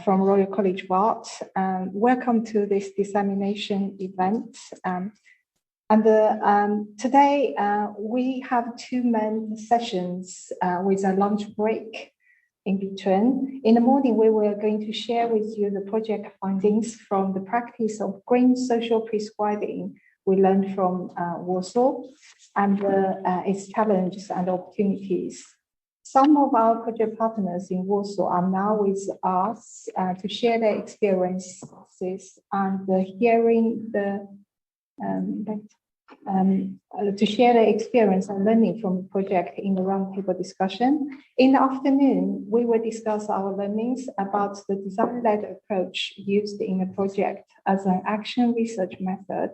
from Royal College of Art. Welcome to this dissemination event. Today we have two main sessions with a lunch break in between. In the morning, we were going to share with you the project findings from the practice of Green Social Prescribing we learned from Walsall and its challenges and opportunities. Some of our project partners in Walsall are now with us to share their experiences and to share their experience and learning from the project in the roundtable discussion. In the afternoon, we will discuss our learnings about the design-led approach used in the project as an action research method.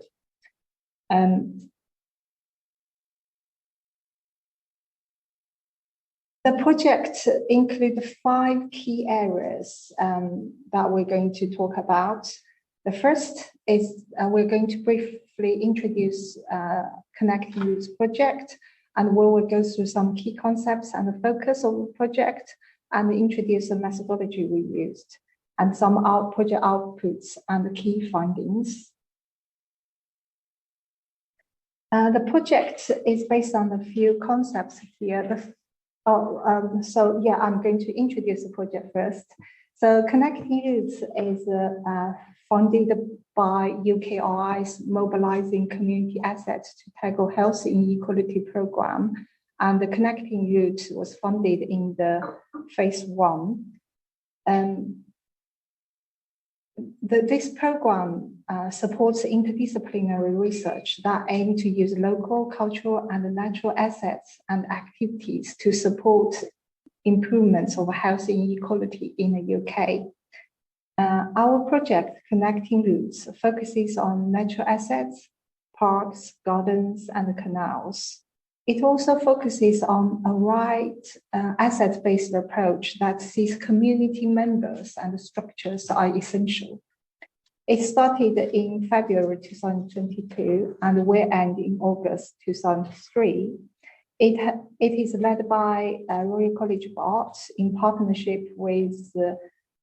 The project includes 5 key areas that we're going to talk about. The first is we're going to briefly introduce Connecting Roots project, and we will go through some key concepts and the focus of the project and introduce the methodology we used and some project outputs and the key findings. The project is based on a few concepts here. I'm going to introduce the project first. So Connecting Roots is funded by UKRI's Mobilising Community Assets to Tackle Health Inequality programme, and the Connecting Roots was funded in the phase 1. This programme supports interdisciplinary research that aim to use local, cultural and natural assets and activities to support improvements of health inequality in the UK. Our project, Connecting Roots, focuses on natural assets, parks, gardens and canals. It also focuses on a right asset-based approach that sees community members and structures are essential. It started in February 2022 and will end in August 2003. It is led by Royal College of Art in partnership with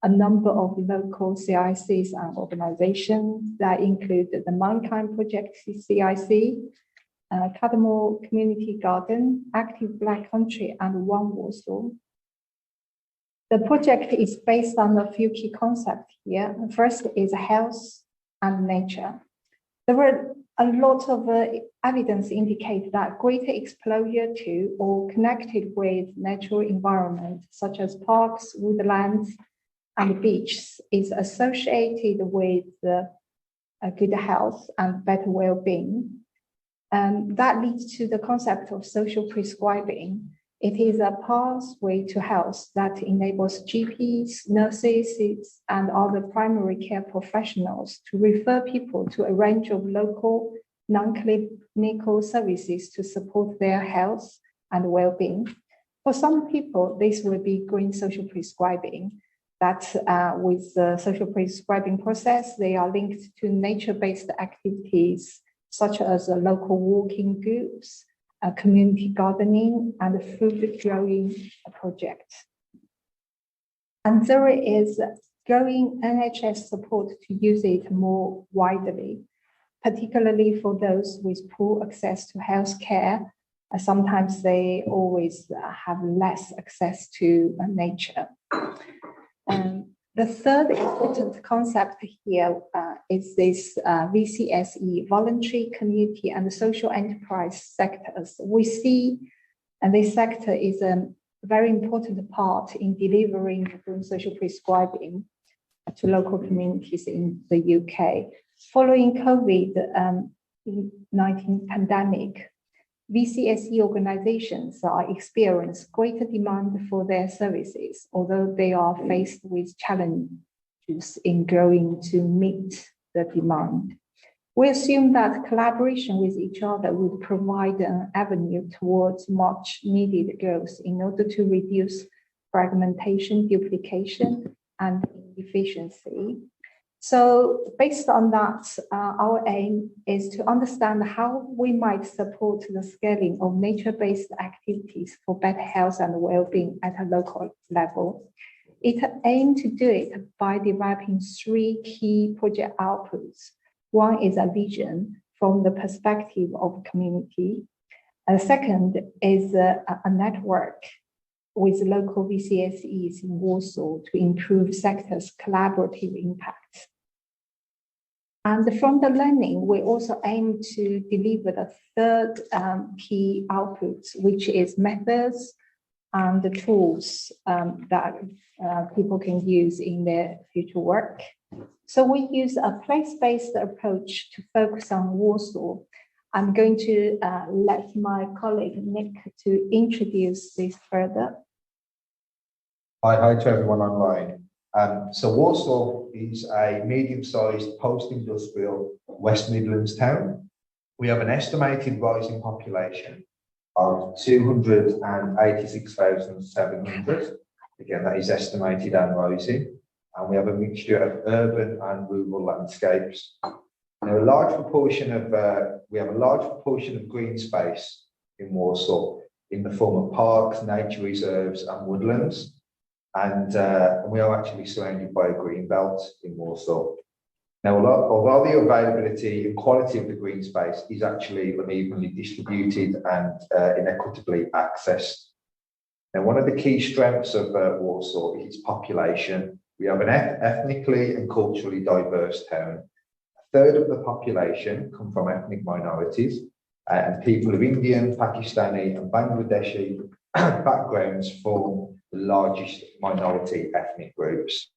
a number of local CICs and organisations that include the Mankind Project CIC, Cadmore Community Garden, Active Black Country and One Walsall. The project is based on a few key concepts here. The first is health and nature. There were a lot of evidence indicate that greater exposure to or connected with natural environment, such as parks, woodlands, and beaches, is associated with good health and better well-being. That leads to the concept of social prescribing. It is a pathway to health that enables GPs, nurses, and other primary care professionals to refer people to a range of local non-clinical services to support their health and well-being. For some people, this will be green social prescribing. That with the social prescribing process, they are linked to nature-based activities such as local walking groups, community gardening, and food growing project. And there is growing NHS support to use it more widely, particularly for those with poor access to healthcare. Sometimes they always have less access to nature. The third important concept here is this VCSE, voluntary, community, and social enterprise sectors. We see, and this sector is a very important part in delivering green social prescribing to local communities in the UK. Following COVID-19 pandemic, VCSE organizations are experiencing greater demand for their services, although they are faced with challenges in growing to meet the demand. We assume that collaboration with each other would provide an avenue towards much needed growth in order to reduce fragmentation, duplication, and inefficiency. So based on that, our aim is to understand how we might support the scaling of nature-based activities for better health and well-being at a local level. It aimed to do it by developing three key project outputs. One is a vision from the perspective of community. And the second is a network with local VCSEs in Warsaw to improve sectors' collaborative impact. And from the learning, we also aim to deliver the third key output, which is methods and the tools that people can use in their future work. So we use a place-based approach to focus on Warsaw. I'm going to let my colleague Nick to introduce this further. Hi to everyone online. So Walsall is a medium-sized post-industrial West Midlands town. We have an estimated rising population of 286,700. Again, that is estimated and rising. And we have a mixture of urban and rural landscapes. Now, we have a large proportion of green space in Walsall in the form of parks, nature reserves, and woodlands. And we are actually surrounded by a green belt in Walsall. Now, although the availability and quality of the green space is actually unevenly distributed and inequitably accessed. Now, one of the key strengths of Walsall is its population. We have an ethnically and culturally diverse town. A third of the population come from ethnic minorities, and people of Indian, Pakistani, and Bangladeshi backgrounds form the largest minority ethnic groups.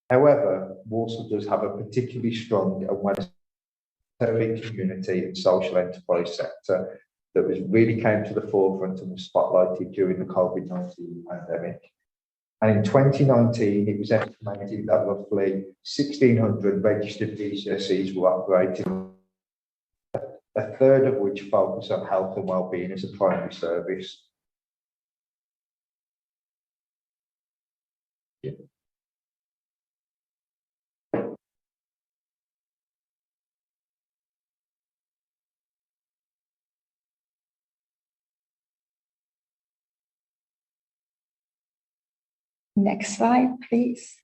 However, Walsall does have a particularly strong and well-established community and social enterprise sector that really came to the forefront and was spotlighted during the COVID-19 pandemic. And in 2019, it was estimated that roughly 1,600 registered GCSEs were operating, a third of which focus on health and wellbeing as a primary service. Yeah. Next slide, please.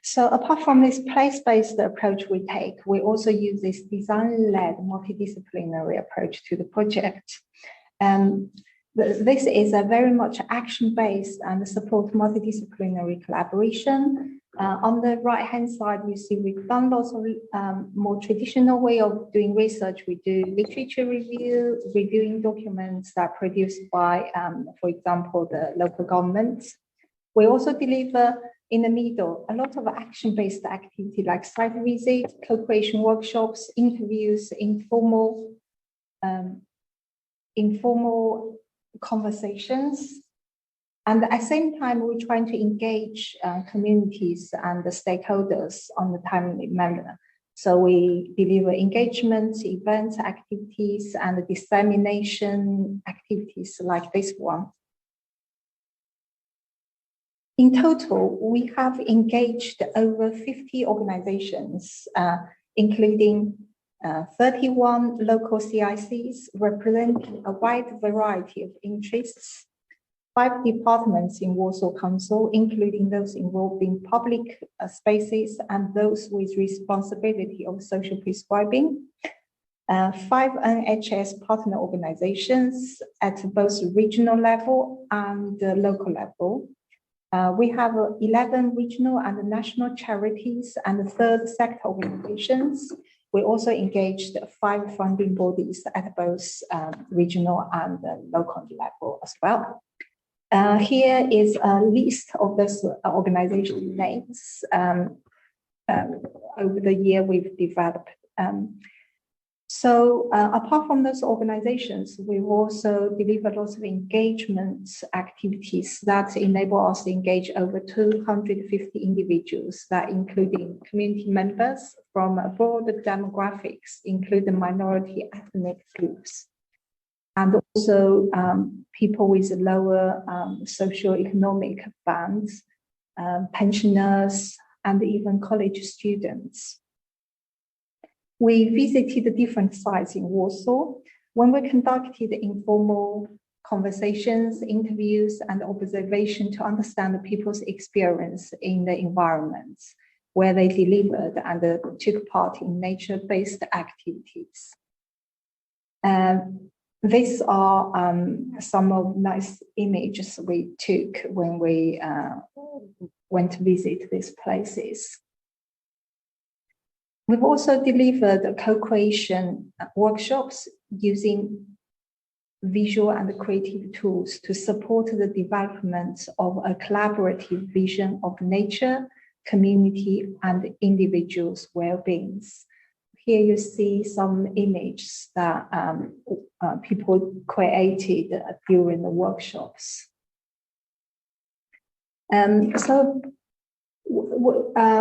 So apart from this place-based approach we take, we also use this design-led multidisciplinary approach to the project. This is a very much action-based and support multidisciplinary collaboration. On the right-hand side, you see we've done lots of more traditional way of doing research. We do literature review, reviewing documents that are produced by, for example, the local governments. We also deliver in the middle a lot of action-based activity like site visits, co-creation workshops, interviews, informal conversations. And at the same time, we're trying to engage communities and the stakeholders on the timely manner. So we deliver engagement, events, activities, and dissemination activities like this one. In total, we have engaged over 50 organizations, including 31 local CICs representing a wide variety of interests, 5 departments in Walsall Council, including those involved in public spaces and those with responsibility of social prescribing, 5 NHS partner organizations at both regional level and local level. We have 11 regional and national charities and third sector organizations, We also engaged 5 funding bodies at both regional and local level as well. Here is a list of those organization names over the year we've developed. Apart from those organizations, we've also delivered lots of engagement activities that enable us to engage over 250 individuals, that including community members from broader demographics, including minority ethnic groups, and also people with lower socioeconomic bands, pensioners, and even college students. We visited different sites in Walsall when we conducted informal conversations, interviews, and observation to understand the people's experience in the environments where they delivered and took part in nature-based activities. These are some of nice images we took when we went to visit these places. We've also delivered co-creation workshops using visual and creative tools to support the development of a collaborative vision of nature, community, and individuals' well-being. Here you see some images that people created during the workshops.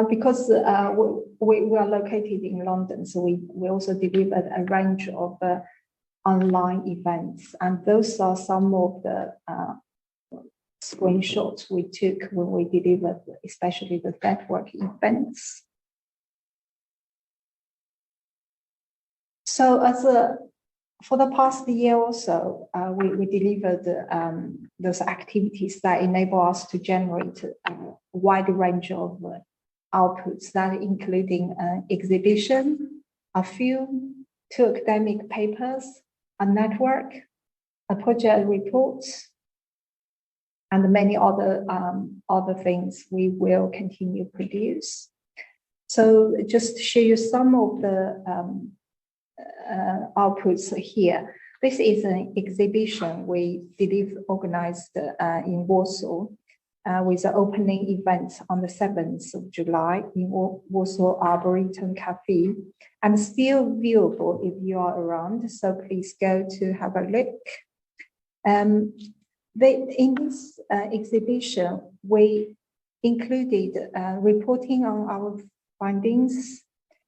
Because we are located in London, so we also delivered a range of online events, and those are some of the screenshots we took when we delivered, especially the network events. So for the past year or so, we delivered those activities that enable us to generate a wide range of outputs, that including exhibition, a film, 2 academic papers, a network, a project report, and many other things we will continue to produce. So just to show you some of the outputs here. This is an exhibition we organized in Walsall with the opening event on the 7th of July in Walsall Arboretum Cafe, and still viewable if you are around, so please go to have a look. In this exhibition, we included reporting on our findings,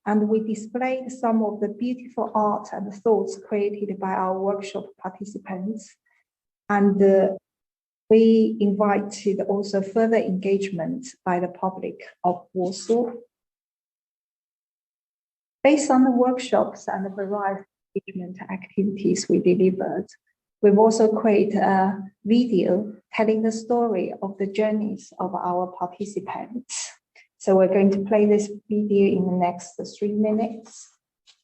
and we displayed some of the beautiful art and thoughts created by our workshop participants. And we invited also further engagement by the public of Walsall. Based on the workshops and the variety of engagement activities we delivered, we've also created a video telling the story of the journeys of our participants. So we're going to play this video in the next 3 minutes.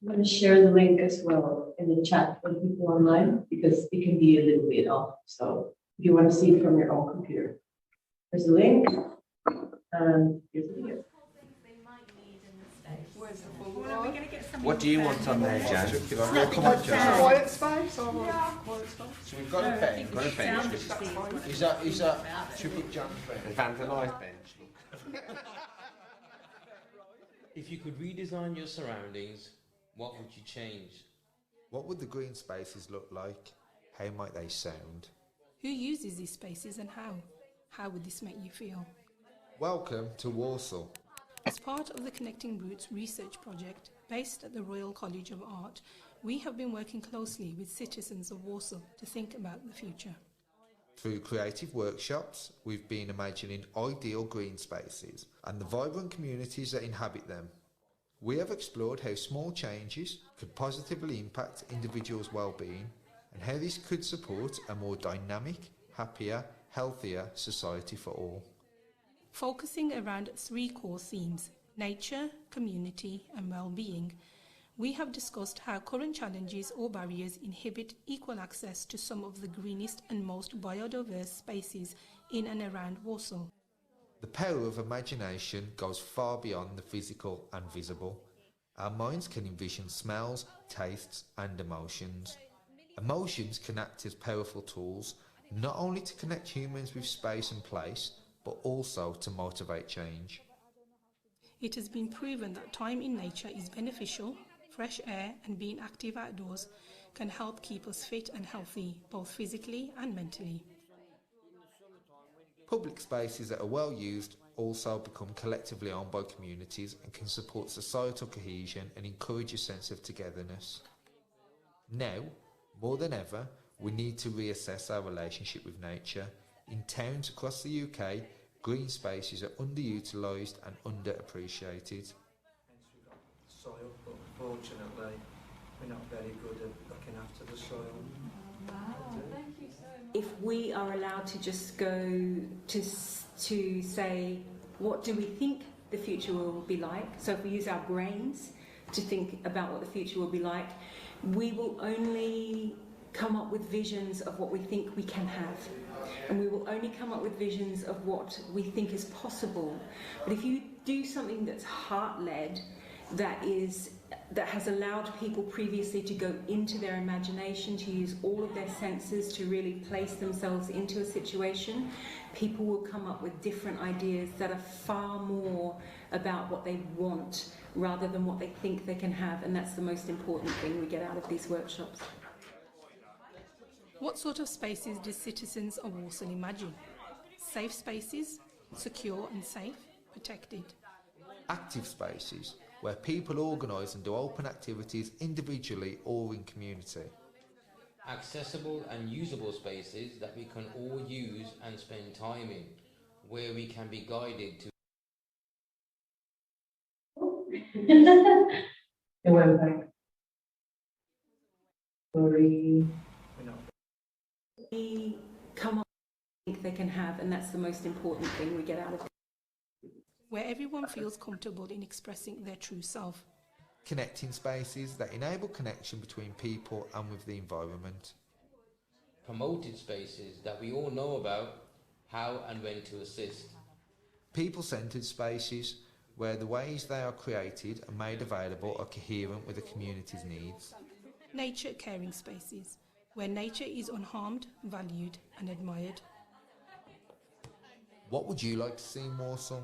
I'm going to share the link as well in the chat for the people online, because it can be a little bit off. So if you want to see it from your own computer, there's a link and here's the video. What do you want on there, Jan? Quiet space or quiet space? So we've got a bench. Got a bench. Is that? Should we put Jan's bench? Vandalised bench. If you could redesign your surroundings, what would you change? What would the green spaces look like? How might they sound? Who uses these spaces and how? How would this make you feel? Welcome to Walsall. As part of the Connecting Roots research project based at the Royal College of Art, we have been working closely with citizens of Walsall to think about the future. Through creative workshops, we've been imagining ideal green spaces and the vibrant communities that inhabit them. We have explored how small changes could positively impact individuals' well-being and how this could support a more dynamic, happier, healthier society for all. Focusing around 3 core themes: nature, community, and well-being, we have discussed how current challenges or barriers inhibit equal access to some of the greenest and most biodiverse spaces in and around Walsall. The power of imagination goes far beyond the physical and visible. Our minds can envision smells, tastes, and emotions. Emotions can act as powerful tools, not only to connect humans with space and place, but also to motivate change. It has been proven that time in nature is beneficial. Fresh air and being active outdoors can help keep us fit and healthy, both physically and mentally. Public spaces that are well used also become collectively owned by communities and can support societal cohesion and encourage a sense of togetherness. Now, more than ever, we need to reassess our relationship with nature. In towns across the UK, green spaces are underutilised and underappreciated. Soil, but unfortunately we're not very good at looking after the soil. If we are allowed to just go to say, what do we think the future will be like? So if we use our brains to think about what the future will be like, we will only come up with visions of what we think we can have. And we will only come up with visions of what we think is possible. But if you do something that's heart-led, that has allowed people previously to go into their imagination, to use all of their senses to really place themselves into a situation, people will come up with different ideas that are far more about what they want rather than what they think they can have, and that's the most important thing we get out of these workshops. What sort of spaces do citizens of Walsall imagine? Safe spaces, secure and safe, protected. Active spaces, where people organise and do open activities individually or in community. Accessible and usable spaces that we can all use and spend time in, where we can be guided to. It went back. Sorry. We come up with what they can have, and that's the most important thing we get out of it. Where everyone feels comfortable in expressing their true self. Connecting spaces that enable connection between people and with the environment. Promoted spaces that we all know about, how and when to assist. People-centred spaces where the ways they are created and made available are coherent with the community's needs. Nature caring spaces, where nature is unharmed, valued and admired. What would you like to see in Walsall?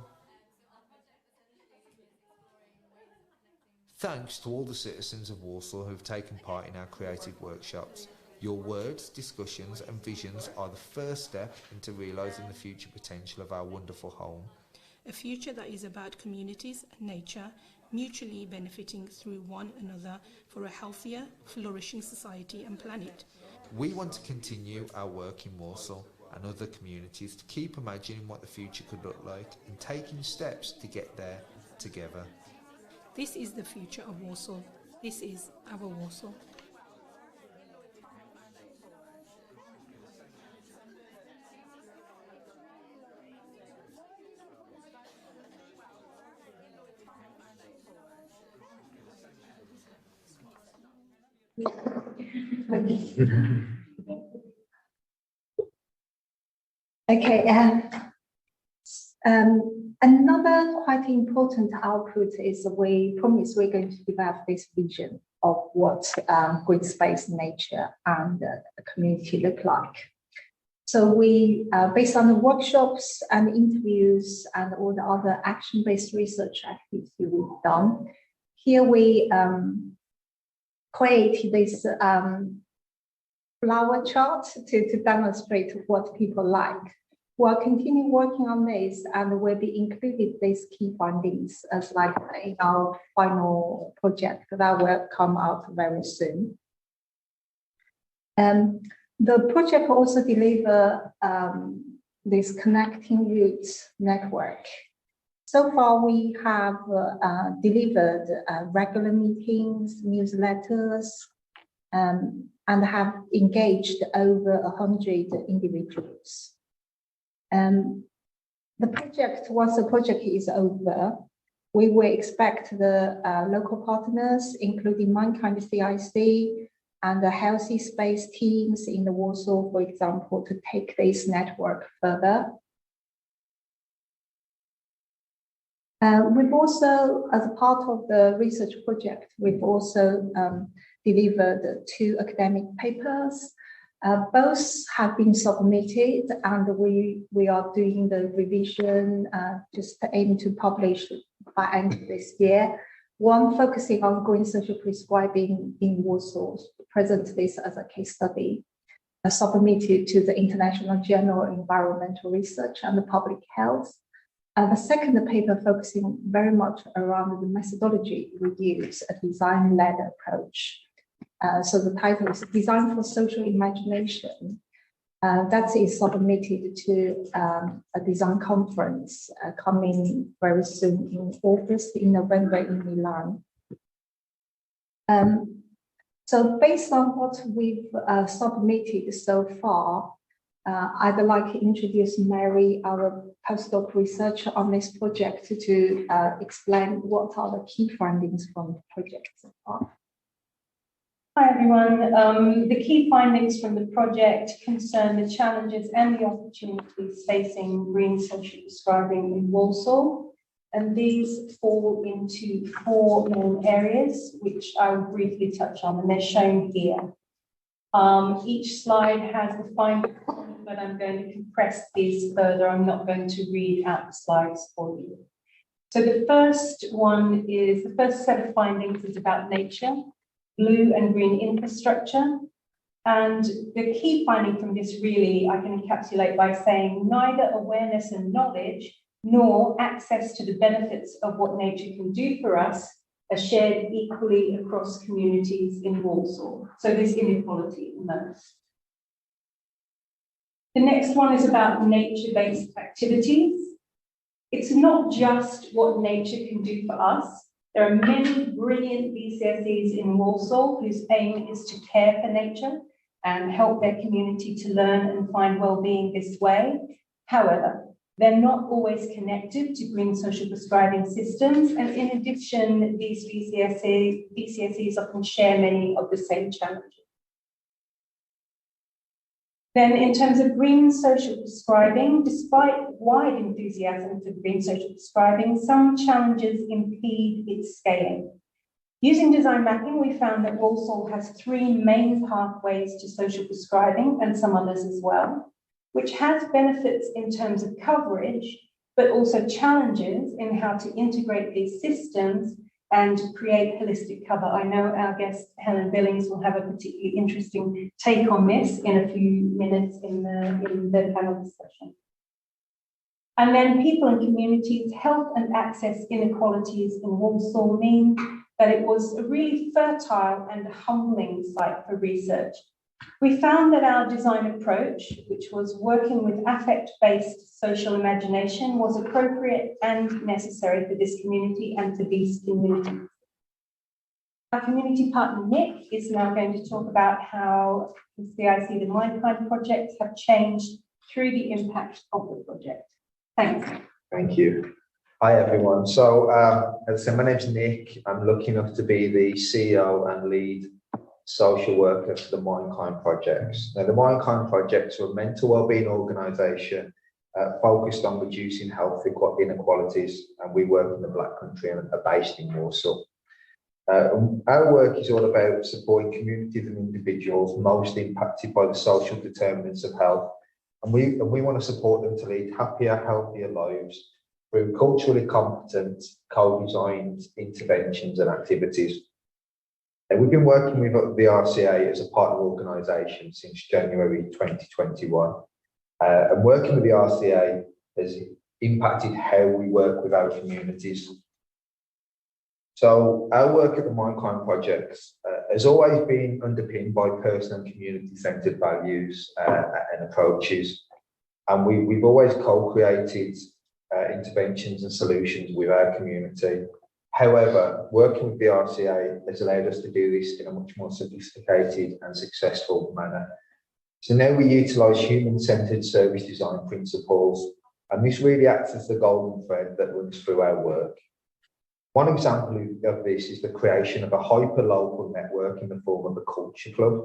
Thanks to all the citizens of Walsall who have taken part in our creative workshops. Your words, discussions and visions are the first step into realising the future potential of our wonderful home. A future that is about communities and nature mutually benefiting through one another for a healthier, flourishing society and planet. We want to continue our work in Walsall and other communities to keep imagining what the future could look like and taking steps to get there together. This is the future of Walsall. This is our Walsall. Okay, another quite important output is we promise we're going to develop this vision of what green space, nature and the community look like. So we, based on the workshops and interviews and all the other action-based research activities we've done, here we created this flower chart to demonstrate what people like. We'll continue working on this and we'll be included these key findings as like in our final project that will come out very soon. The project also deliver this connecting roots network. So far, we have delivered regular meetings, newsletters, and have engaged over 100 individuals. The project, once the project is over, we will expect the local partners, including Mankind CIC and the Healthy Space teams in the Walsall, for example, to take this network further. We've also, as a part of the research project, we've also delivered 2 academic papers. Both have been submitted, and we are doing the revision, just aim to publish by end of this year. One focusing on green social prescribing in Walsall, present this as a case study, submitted to the International Journal of Environmental Research and Public Health. The second paper focusing very much around the methodology we use, a design-led approach. So the title is Design for Social Imagination. That is submitted to a design conference coming very soon in August, in November in Milan. So based on what we've submitted so far, I'd like to introduce Mary, our postdoc researcher on this project, to explain what are the key findings from the project so far. Hi everyone. The key findings from the project concern the challenges and the opportunities facing green social prescribing in Walsall, and these fall into 4 main areas, which I will briefly touch on, and they're shown here. Each slide has the findings, but I'm going to compress these further. I'm not going to read out the slides for you. So the first set of findings is about nature, blue and green infrastructure. And the key finding from this really I can encapsulate by saying neither awareness and knowledge nor access to the benefits of what nature can do for us are shared equally across communities in Walsall. So there's inequality in those. The next one is about nature-based activities. It's not just what nature can do for us. There are many brilliant BCSEs in Walsall whose aim is to care for nature and help their community to learn and find well-being this way. However, they're not always connected to green social prescribing systems, and in addition, these BCSEs often share many of the same challenges. Then in terms of green social prescribing, despite wide enthusiasm for green social prescribing, some challenges impede its scaling. Using design mapping, we found that Walsall has 3 main pathways to social prescribing and some others as well, which has benefits in terms of coverage, but also challenges in how to integrate these systems and create holistic cover. I know our guest, Helen Billings, will have a particularly interesting take on this in a few minutes in the panel discussion. And then people and communities, health and access inequalities in Walsall mean that it was a really fertile and humbling site for research. We found that our design approach, which was working with affect-based social imagination, was appropriate and necessary for this community and for these communities. Our community partner, Nick, is now going to talk about how the CIC, the Mindkind projects, have changed through the impact of the project. Thanks. Thank you. Hi, everyone. So, as I said, my name's Nick. I'm lucky enough to be the CEO and lead social worker for the Mindkind projects. Now, the Mindkind projects are a mental wellbeing organisation focused on reducing health inequalities, and we work in the Black Country and are based in Walsall. Our work is all about supporting communities and individuals most impacted by the social determinants of health, and we want to support them to lead happier, healthier lives through culturally competent, co-designed interventions and activities. And we've been working with the RCA as a partner organisation since January 2021. And working with the RCA has impacted how we work with our communities. So our work at the Mindkind projects has always been underpinned by personal and community-centred values and approaches. And we've always co-created interventions and solutions with our community. However, working with the RCA has allowed us to do this in a much more sophisticated and successful manner. So now we utilise human-centred service design principles, and this really acts as the golden thread that runs through our work. One example of this is the creation of a hyper-local network in the form of a culture club.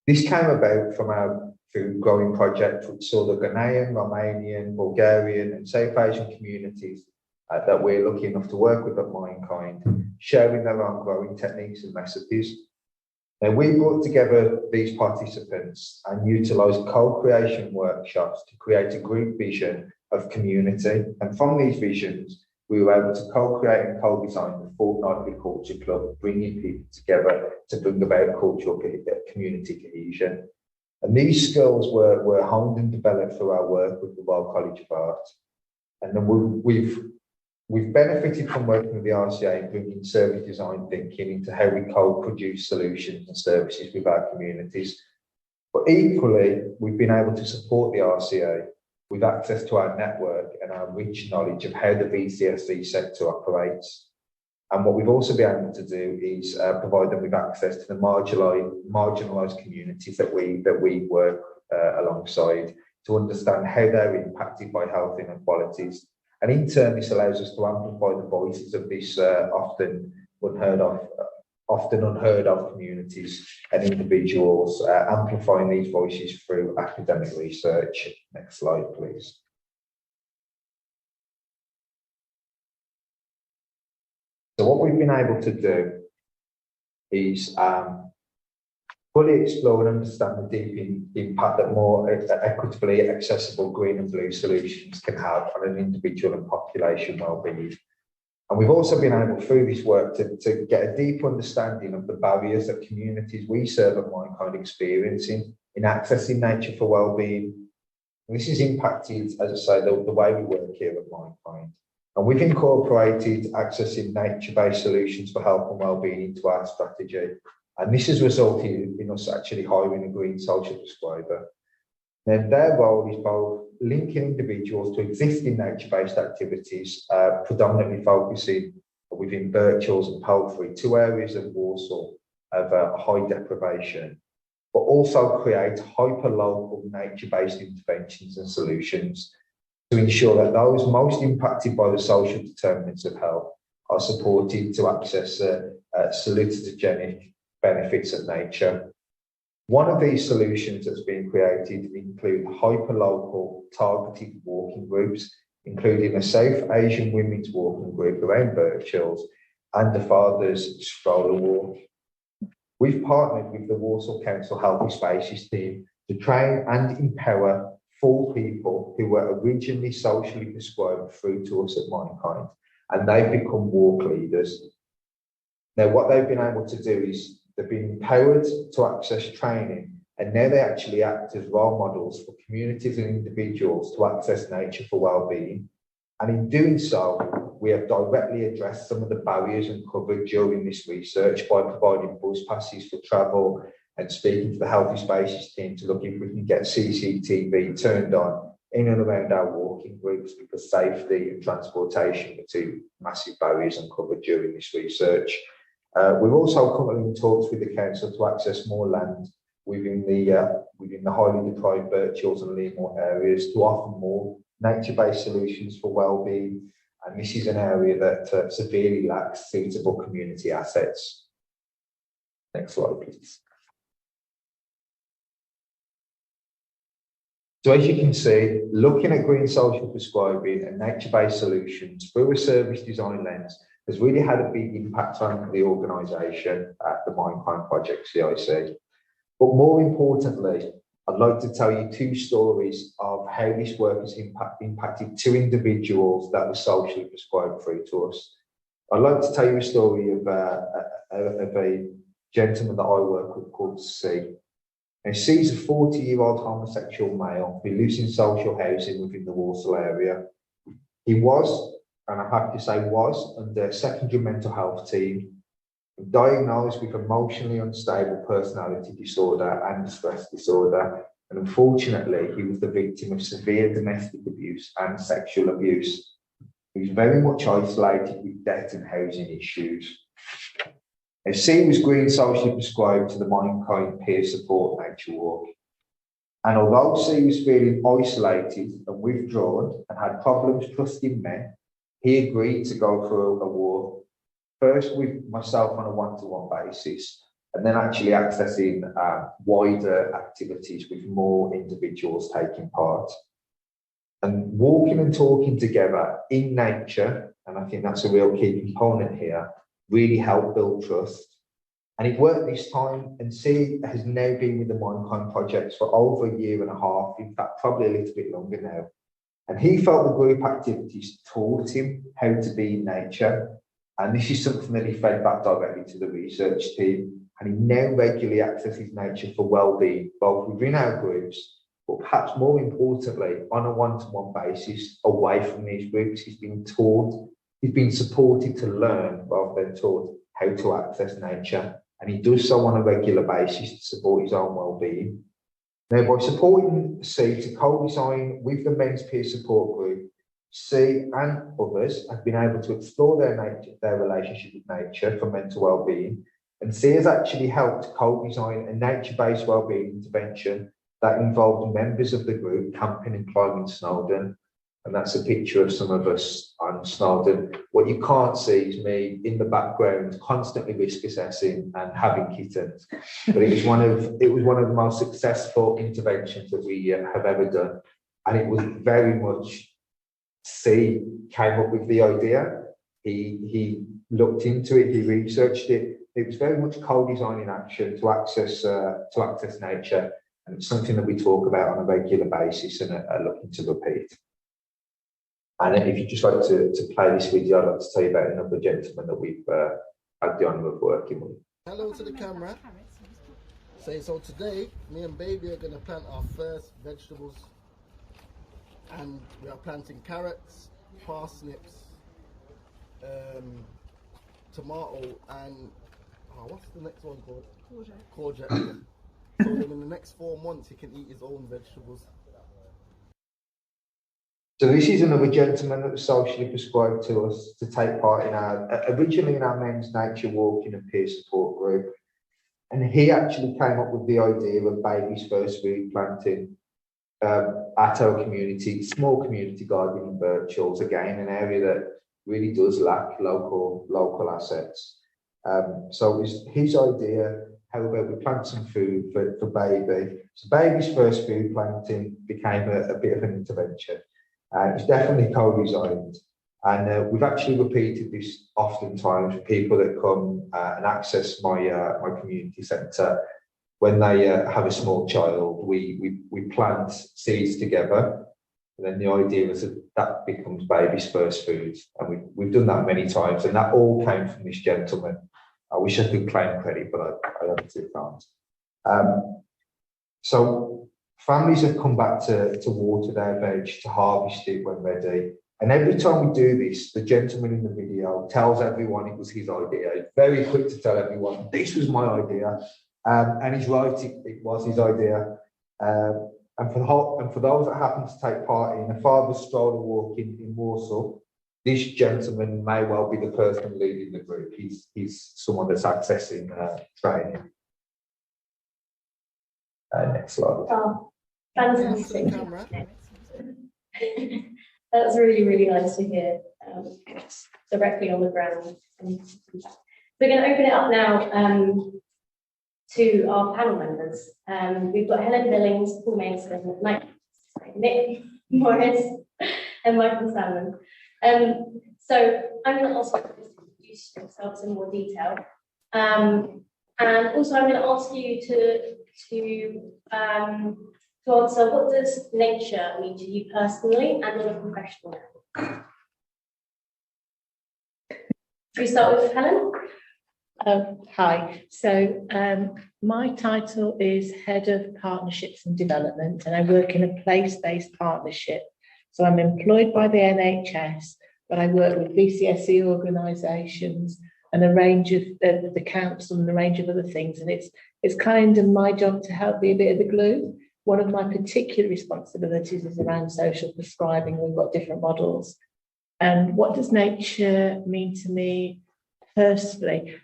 This came about from our food growing project, which saw the Ghanaian, Romanian, Bulgarian and South Asian communities that we're lucky enough to work with at Mindkind, sharing their own growing techniques and recipes. Now, we brought together these participants and utilised co-creation workshops to create a group vision of community. And from these visions, we were able to co-create and co-design the fortnightly culture club, bringing people together to bring about cultural community cohesion. And these skills were honed and developed through our work with the Royal College of Art. And then we've benefited from working with the RCA and bringing service design thinking into how we co-produce solutions and services with our communities. But equally, we've been able to support the RCA with access to our network and our rich knowledge of how the VCSE sector operates. And what we've also been able to do is provide them with access to the marginalised communities that we work alongside to understand how they're impacted by health inequalities. And in turn, this allows us to amplify the voices of these often unheard of communities and individuals, amplifying these voices through academic research. Next slide, please. So what we've been able to do is fully explore and understand the deep impact that more equitably accessible green and blue solutions can have on an individual and population well-being. And we've also been able, through this work, to get a deep understanding of the barriers that communities we serve at Mindkind experiencing in accessing nature for well-being. And this has impacted, as I say, the way we work here at Mindkind. And we've incorporated accessing nature-based solutions for health and well-being into our strategy. And this has resulted in us actually hiring a Green Social Prescriber. Then their role is both linking individuals to existing nature-based activities, predominantly focusing within virtuals and poultry, two areas of Walsall of high deprivation, but also create hyper-local nature-based interventions and solutions to ensure that those most impacted by the social determinants of health are supported to access salutogenic benefits of nature. One of these solutions that's been created include hyperlocal targeted walking groups, including a South Asian women's walking group around Birchills and the Fathers Stroller Walk. We've partnered with the Walsall Council Healthy Spaces team to train and empower 4 people who were originally socially prescribed through to us at Mindkind, and they've become walk leaders. Now, what they've been able to do is they've been empowered to access training, and now they actually act as role models for communities and individuals to access nature for well-being. And in doing so, we have directly addressed some of the barriers uncovered during this research by providing bus passes for travel and speaking to the Healthy Spaces team to look if we can get CCTV turned on in and around our walking groups, because safety and transportation were 2 massive barriers uncovered during this research. We're also currently in talks with the council to access more land within the highly deprived Birchills and Leamore areas to offer more nature-based solutions for well-being. And this is an area that severely lacks suitable community assets. Next slide, please. So as you can see, looking at green social prescribing and nature-based solutions through a service design lens has really had a big impact on the organisation at the Mindkind Project CIC. But more importantly, I'd like to tell you 2 stories of how this work has impacted 2 individuals that were socially prescribed through to us. I'd like to tell you a story of a gentleman that I work with called C. Now, C's a 40-year-old homosexual male who lives in social housing within the Walsall area. He was, and I have to say was, under a secondary mental health team, diagnosed with emotionally unstable personality disorder and stress disorder. And unfortunately, he was the victim of severe domestic abuse and sexual abuse. He was very much isolated with debt and housing issues. Now, C was green socially prescribed to the Mindkind Peer Support Nature Walk. And although C was feeling isolated and withdrawn and had problems trusting men, he agreed to go for a walk, first with myself on a one-to-one basis, and then actually accessing wider activities with more individuals taking part. And walking and talking together in nature, and I think that's a real key component here, really helped build trust. And it worked this time, and C has now been with the Mindkind projects for over a year and a half, in fact, probably a little bit longer now. And he felt the group activities taught him how to be in nature. And this is something that he fed back directly to the research team. And he now regularly accesses nature for well-being, both within our groups, but perhaps more importantly, on a one-to-one basis, away from these groups. He's been taught, he's been supported to learn rather than taught how to access nature. And he does so on a regular basis to support his own well-being. Now, by supporting C to co-design with the men's peer support group, C and others have been able to explore their relationship with nature for mental well-being. And C has actually helped co-design a nature-based well-being intervention that involved members of the group camping and climbing Snowdon. And that's a picture of some of us on Snowdon. What you can't see is me in the background, constantly risk assessing and having kittens. But it was one of the most successful interventions that we have ever done. And it was very much C came up with the idea. He looked into it, he researched it. It was very much co-design in action to access nature. And it's something that we talk about on a regular basis and are looking to repeat. And if you'd just like to play this video, I'd like to tell you about another gentleman that we've had the honour of working with. Hello to the camera. So today, me and Baby are going to plant our first vegetables. And we are planting carrots, parsnips, tomato, and what's the next one called? Courgette. Courgette. So then in the next 4 months, he can eat his own vegetables. So this is another gentleman that was socially prescribed to us to take part in originally in our men's nature walking and peer support group. And he actually came up with the idea of baby's first food planting at our community, small community garden in Birchalls, again, an area that really does lack local assets. So it was his idea, how about we plant some food for baby. So baby's first food planting became a bit of an intervention. It's definitely co-designed, and we've actually repeated this oftentimes with people that come and access my community centre. When they have a small child, we plant seeds together, and then the idea is that becomes baby's first food, and we've done that many times, and that all came from this gentleman. I wish I could claim credit, but I obviously can't. So families have come back to water their veg, to harvest it when ready. And every time we do this, the gentleman in the video tells everyone it was his idea. He's very quick to tell everyone, this was my idea. And he's right, it was his idea. And for those that happen to take part in a father stroller walk in Walsall, this gentleman may well be the person leading the group. He's someone that's accessing training. Next slide. Oh, fantastic. That's really, really nice to hear directly on the ground. We're going to open it up now to our panel members. We've got Helen Billings, Paul Mason, Nick Morris, and Michael Salmon. So I'm going to ask you to introduce yourselves in more detail. And also I'm going to ask you to answer, what does nature mean to you personally and on a professional level? Should we start with Helen? Hi, so my title is Head of Partnerships and Development, and I work in a place-based partnership. So I'm employed by the NHS, but I work with BCSE organisations and a range of the council and a range of other things. And it's kind of my job to help be a bit of the glue. One of my particular responsibilities is around social prescribing. We've got different models. And what does nature mean to me personally?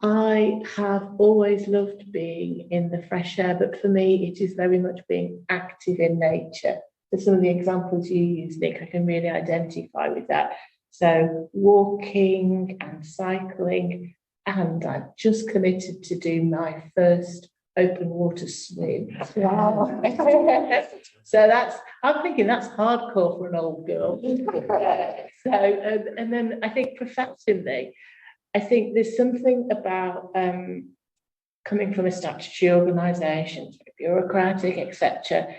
I have always loved being in the fresh air, but for me, it is very much being active in nature. So some of the examples you use, Nick, I can really identify with that. So walking and cycling, and I've just committed to do my first open water swim. Wow. So I'm thinking that's hardcore for an old girl. So, and then I think professionally, I think there's something about coming from a statutory organisation, bureaucratic, etc.,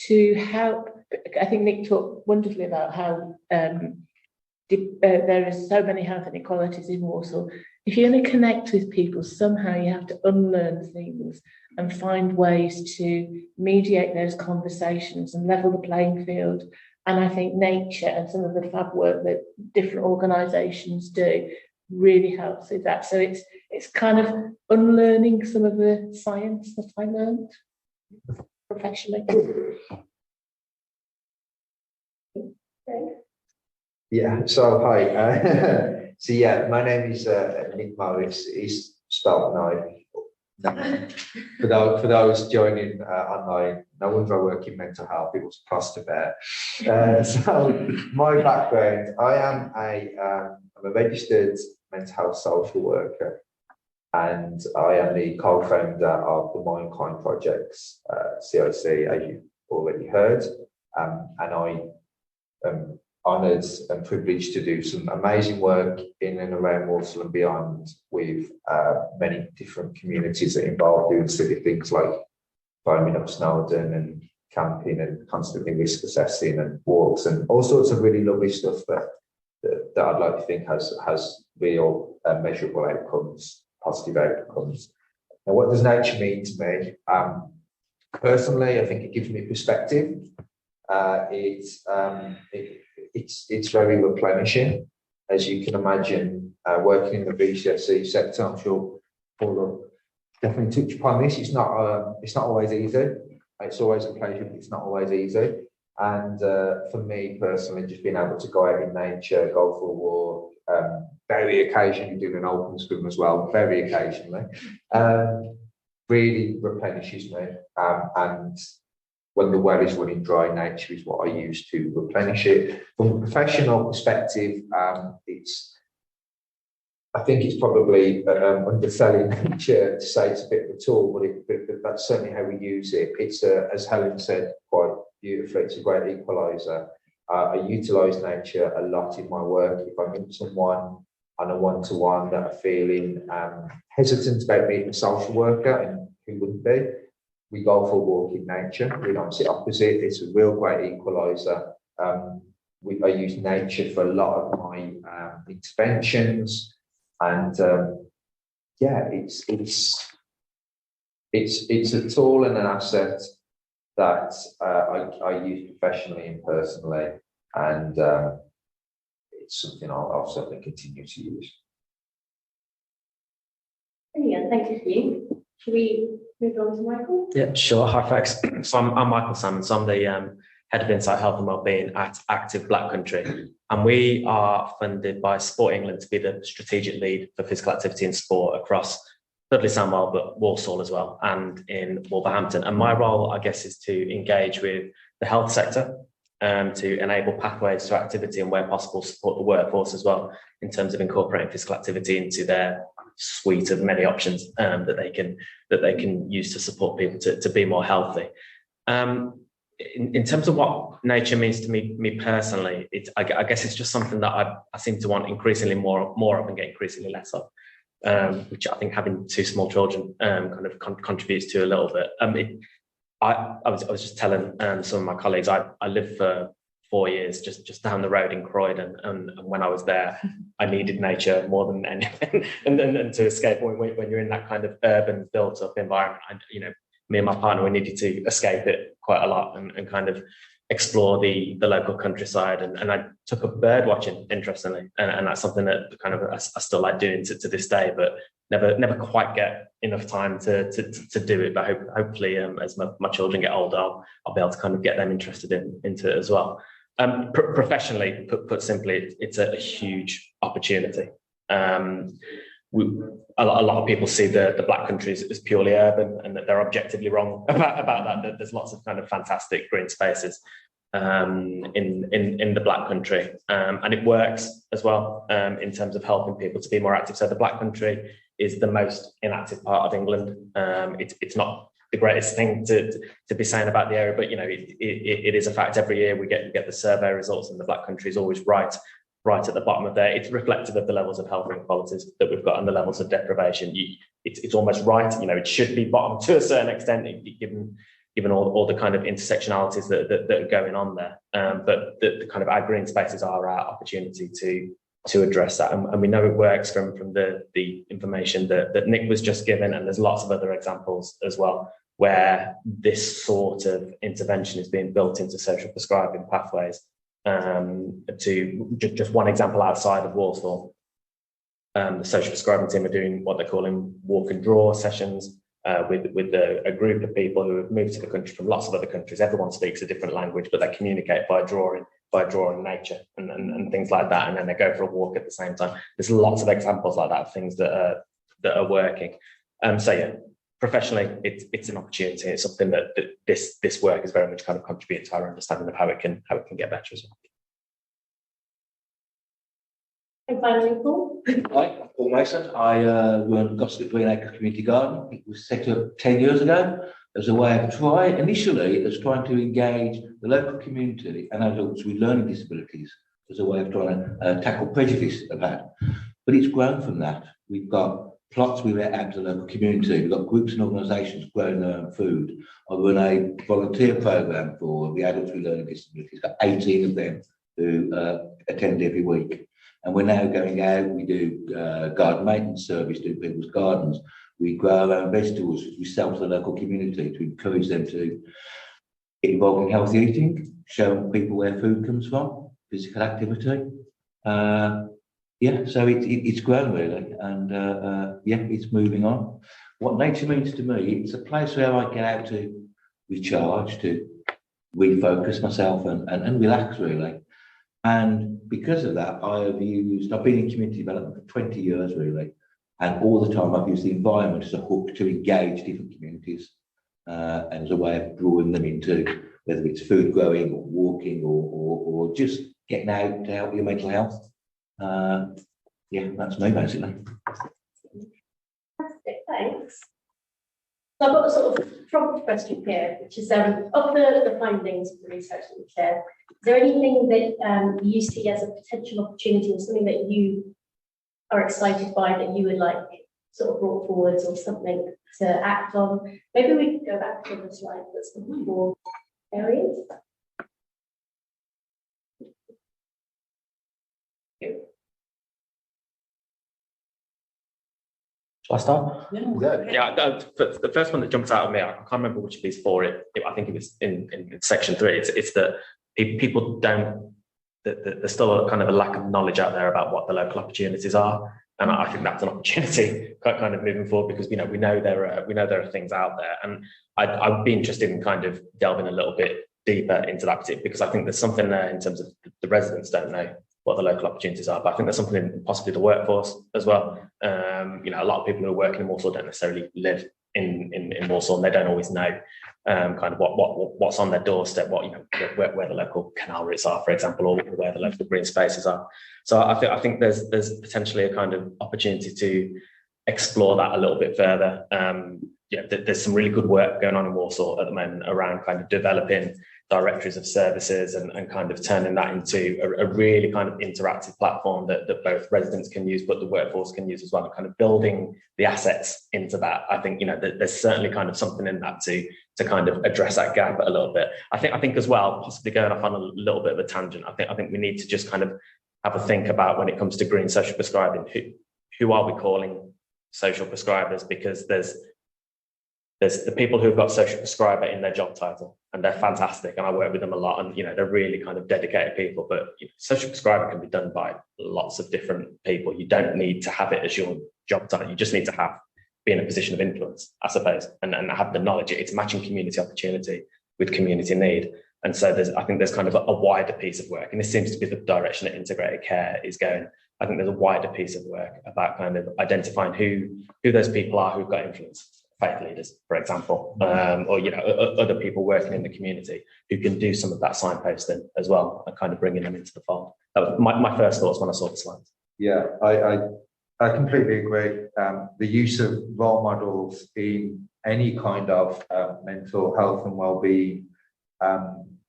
to help. I think Nick talked wonderfully about how there is so many health inequalities in Walsall. If you're going to connect with people, somehow you have to unlearn things and find ways to mediate those conversations and level the playing field. And I think nature and some of the fab work that different organisations do really helps with that. So it's kind of unlearning some of the science that I learned professionally. Yeah, so hi. So yeah, my name is Nick Morris. It's spelled now. For those joining online, no wonder I work in mental health. It was crossed to bear. So my background, I'm a registered mental health social worker, and I am the co-founder of the Mindkind Projects, CIC, as you've already heard, and I am honoured and privileged to do some amazing work in and around Walsall and beyond with many different communities that involve doing silly things like climbing up Snowdon and camping and constantly risk assessing and walks and all sorts of really lovely stuff that I'd like to think has real measurable outcomes, positive outcomes. Now, what does nature mean to me? Personally, I think it gives me perspective. It's very replenishing, as you can imagine. Working in the VCSE sector, I'm sure Paul will definitely touch upon this. It's not always easy. It's always a pleasure, but it's not always easy. And for me personally, just being able to go out in nature, go for a walk, very occasionally doing an open swim as well, very occasionally, really replenishes me. And when the well is running dry, nature is what I use to replenish it. From a professional perspective, I think it's probably underselling nature to say it's a bit of a tool, but that's certainly how we use it. It's as Helen said quite beautifully, it's a great equaliser. I utilise nature a lot in my work. If I meet someone on a one-to-one that are feeling hesitant about meeting a social worker, and who wouldn't be, we go for a walk in nature. We don't sit opposite. It's a real great equaliser. I use nature for a lot of my interventions, and yeah, it's a tool and an asset that I use professionally and personally, and it's something I'll certainly continue to use. Yeah, thank you, Hugh. Should we move on to Michael? Yeah, sure. Hi, folks. So I'm Michael Salmon. So I'm the Head of Insight Health and Wellbeing at Active Black Country. And we are funded by Sport England to be the strategic lead for physical activity and sport across Dudley Sandwell, but Walsall as well, and in Wolverhampton. And my role, I guess, is to engage with the health sector to enable pathways to activity and, where possible, support the workforce as well in terms of incorporating physical activity into their suite of many options that they can use to support people to be more healthy. In terms of what nature means to me personally, I guess it's just something that I seem to want increasingly more of and get increasingly less of, which I think having two small children kind of contributes to a little bit. I was just telling some of my colleagues I lived for 4 years just down the road in Croydon, and when I was there, I needed nature more than anything, and to escape when you're in that kind of urban built-up environment. Me and my partner, we needed to escape it quite a lot and kind of explore the local countryside, and I took up bird watching, interestingly, and that's something that kind of I still like doing to this day, but never quite get enough time to do it. But hopefully, as my children get older, I'll be able to kind of get them interested into it as well. Professionally, put simply, it's a huge opportunity. A lot of people see the Black Country as purely urban, and that they're objectively wrong about that. There's lots of kind of fantastic green spaces in the Black Country, and it works as well in terms of helping people to be more active. So the Black Country is the most inactive part of England. It's not the greatest thing to be saying about the area, but it is a fact. Every year we get the survey results, and the Black Country is always right at the bottom of there. It's reflective of the levels of health inequalities that we've got and the levels of deprivation. It's almost right. It should be bottom to a certain extent, given all the kind of intersectionalities that are going on there. But the kind of our green spaces are our opportunity to address that. And we know it works from the information that Nick was just given, and there's lots of other examples as well, where this sort of intervention is being built into social prescribing pathways. To just one example outside of Walsall, the social prescribing team are doing what they're calling walk and draw sessions with a group of people who have moved to the country from lots of other countries. Everyone speaks a different language, but they communicate by drawing nature and things like that, and then they go for a walk at the same time. There's lots of examples like that, things that are working. Professionally, it's an opportunity. It's something that this work is very much kind of contributing to our understanding of how it can get better as well. And finally, Paul. Hi, I'm Paul Mason. I run Gossip Green Acres Community Garden. It was set up 10 years ago as a way of initially as trying to engage the local community and adults with learning disabilities as a way of trying to tackle prejudice about. But it's grown from that. We've got plots we let out to the local community. We've got groups and organisations growing their own food. I run a volunteer programme for the adults with learning disabilities. Got 18 of them who attend every week. And we're now going out, we do garden maintenance service, do people's gardens. We grow our own vegetables, we sell to the local community to encourage them to get involved in healthy eating, show people where food comes from, physical activity. So it's grown really, and it's moving on. What nature means to me, it's a place where I get out to recharge, to refocus myself and relax really. And because of that, I've been in community development for 20 years really, and all the time I've used the environment as a hook to engage different communities and as a way of drawing them into whether it's food growing or walking or just getting out to help your mental health. That's me basically. Fantastic, thanks. So I've got a sort of prompt question here, which is of the findings of the research that we shared, is there anything that you see as a potential opportunity or something that you are excited by that you would like sort of brought forwards or something to act on? Maybe we could go back to the slide that's the more areas. Shall I start? Yeah. The first one that jumps out of me, I can't remember which of these four. I think it was in section 3. It's that people don't. There's still a kind of a lack of knowledge out there about what the local opportunities are, and I think that's an opportunity kind of moving forward, because we know there are things out there, and I'd be interested in kind of delving a little bit deeper into that particular, because I think there's something there in terms of the residents don't know what the local opportunities are, but I think there's something in possibly the workforce as well. A lot of people who are working in Walsall don't necessarily live in Walsall, and they don't always know kind of what's on their doorstep, where the local canal routes are, for example, or where the local green spaces are. So I think there's potentially a kind of opportunity to explore that a little bit further. There's some really good work going on in Walsall at the moment around kind of developing directories of services and kind of turning that into a really kind of interactive platform that both residents can use, but the workforce can use as well, and kind of building the assets into that. I think, there's certainly kind of something in that to kind of address that gap a little bit. I think as well, possibly going off on a little bit of a tangent, I think we need to just kind of have a think about, when it comes to green social prescribing, who are we calling social prescribers? Because there's the people who've got social prescriber in their job title, and they're fantastic, and I work with them a lot, and they're really kind of dedicated people. But social prescriber can be done by lots of different people. You don't need to have it as your job title. You just need to be in a position of influence, I suppose, and have the knowledge. It's matching community opportunity with community need. And so I think there's kind of a wider piece of work, and this seems to be the direction that integrated care is going. I think there's a wider piece of work about kind of identifying who those people are who've got influence. Faith leaders, for example, or other people working in the community who can do some of that signposting as well, and kind of bringing them into the fold. That was my first thoughts when I saw the slides. Yeah, I I completely agree. The use of role models in any kind of mental health and well-being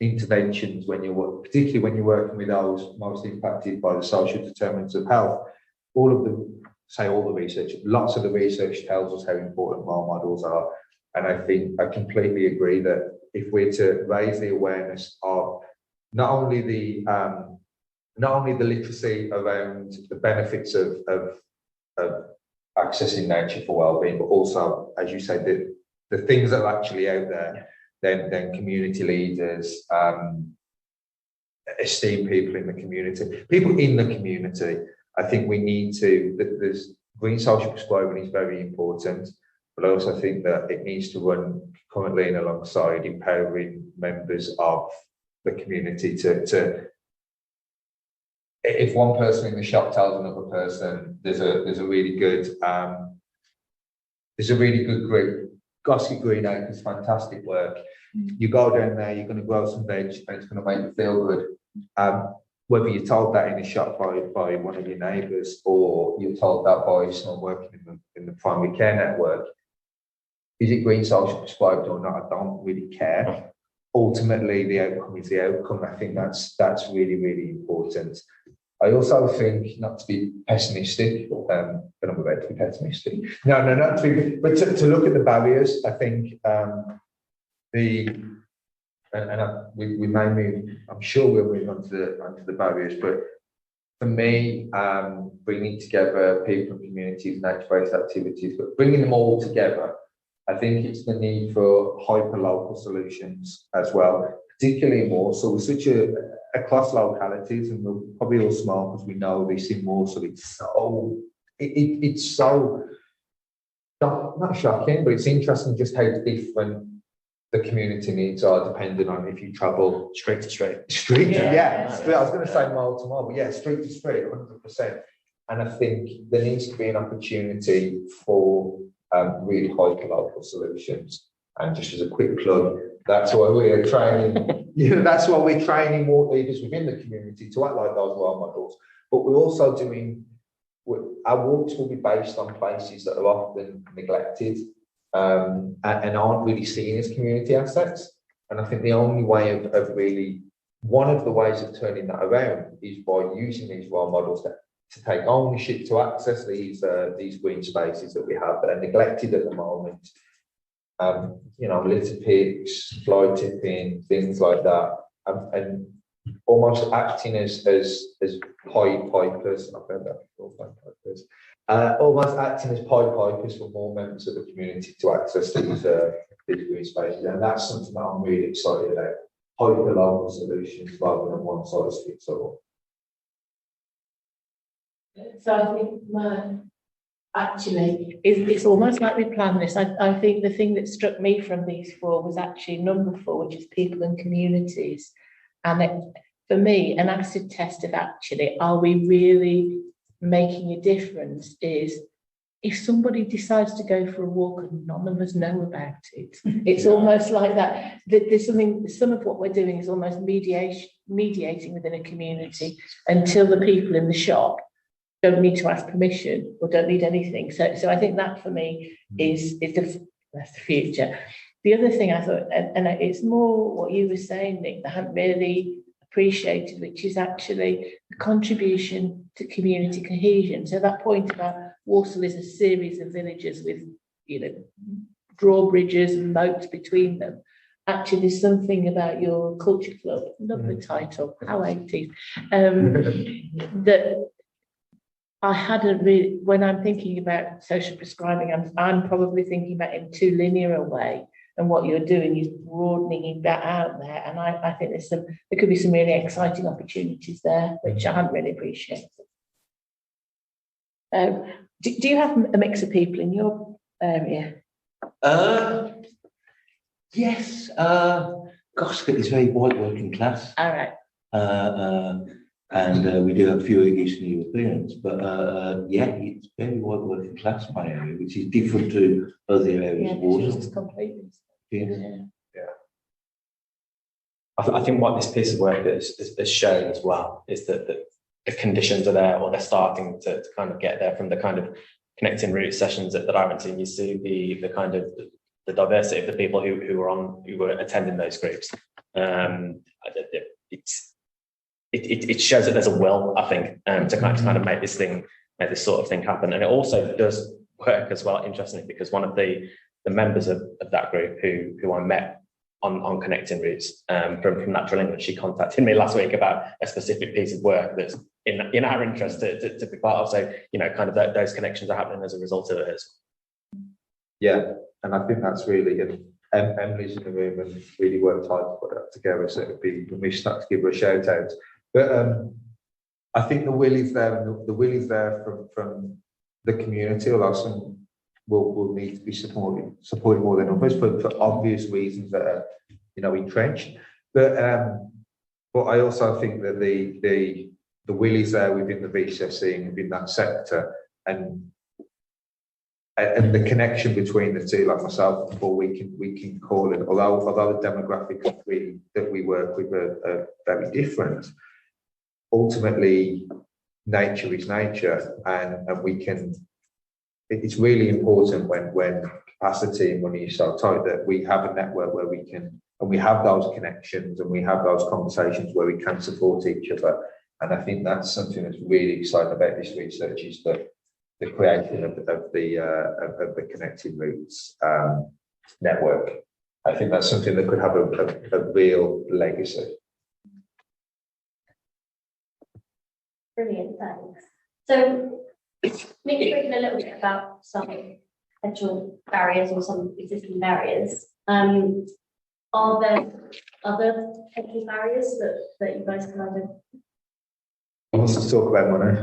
interventions, particularly when you're working with those most impacted by the social determinants of health, lots of the research tells us how important role models are. And I think I completely agree that if we're to raise the awareness of not only the literacy around the benefits of accessing nature for well-being, but also, as you said, the things that are actually out there, then community leaders, esteemed people in the community, I think we need to, there's green social prescribing is very important, but I also think that it needs to run currently and alongside empowering members of the community to if one person in the shop tells another person there's a really good group, Gossip Green Acres, fantastic work. You go down there, you're going to grow some veg, and it's going to make you feel good. Whether you're told that in a shop by one of your neighbours, or you're told that by someone working in the primary care network, is it green social prescribed or not? I don't really care. Ultimately, the outcome is the outcome. I think that's really, really important. I also think, not to be pessimistic, but I'm about to be pessimistic. No, not to be, but to look at the barriers. I think we may move. I'm sure we'll move on to the barriers, but for me, bringing together people and communities, nature-based activities, but bringing them all together, I think it's the need for hyper-local solutions as well, particularly in Walsall. We're such across localities, and we're probably all small because we know this in Walsall. It's so not shocking, but it's interesting just how different the community needs are depending on if you travel street to street. Yeah. I was going to say mile to mile, but yeah, street to street, 100%. And I think there needs to be an opportunity for really hyper-local solutions. And just as a quick plug, that's why we're training. That's why we're training more leaders within the community to act like those role models. But we're also doing. Our walks will be based on places that are often neglected and aren't really seen as community assets. And I think the only way of really, one of the ways of turning that around is by using these role models to take ownership, to access these green spaces that we have that are neglected at the moment. Litter picks, fly tipping, things like that, and almost acting as Pied Pipers. I've heard that before, Pied Pipers. Almost acting as Pied Pipers for more members of the community to access these green spaces, and that's something that I'm really excited about. Hyper-local solutions rather than one size fits all. So I think actually, it's almost like we planned this. I think the thing that struck me from these four was actually number 4, which is people and communities. And for me, an acid test of actually, are we really making a difference is if somebody decides to go for a walk and none of us know about it. It's almost like that. There's some of what we're doing is almost mediating within a community until the people in the shop don't need to ask permission or don't need anything. So I think that for me is that's the future. The other thing I thought, and it's more what you were saying, Nick, that I hadn't really appreciated, which is actually the contribution to community cohesion. So that point about Walsall is a series of villages with, drawbridges and moats between them. Actually, there's something about your culture club, love the title, how 80s, that I hadn't really, when I'm thinking about social prescribing, I'm probably thinking about it in too linear a way. And what you're doing is broadening that out there. And I think there could be some really exciting opportunities there, which I hadn't really appreciated. Do you have a mix of people in your area? Yes. Goscott is very white working class. All right. And we do have a few Eastern Europeans, but it's very white working class, my area, which is different to other areas of Walsall. Completely. Yeah. I think what this piece of work has shown as well is that conditions are there, or they're starting to kind of get there from the kind of connecting roots sessions that I went to. And you see the kind of the diversity of the people who were attending those groups. It shows that there's a will, I think, to kind of make this sort of thing happen. And it also does work as well, interestingly, because one of the members of that group who I met on connecting roots from Natural England, she contacted me last week about a specific piece of work that's in our interest to be part of. So, you know, kind of those connections are happening as a result of it. Yeah, and I think that's really good. Emily's in the room and really worked hard to put that together, so it'd be remiss not to give her a shout out. But I think the will is there, and the will is there from the community, although some will need to be supported more than others for obvious reasons that are, you know, entrenched. But I also think that the will is there within the VCSE and within that sector, and the connection between the two, like myself before, we can call it, although the demographics that we work with are very different, ultimately nature is nature, and we can. It's really important when capacity and money is so tight that we have a network where we can, and we have those connections and we have those conversations where we can support each other. And I think that's something that's really exciting about this research, is the creation of the Connected Roots network. I think that's something that could have a real legacy. Brilliant, thanks. So, maybe talking a little bit about some potential barriers or some existing barriers. Are there other potential barriers that you guys kind of? I want to talk about money.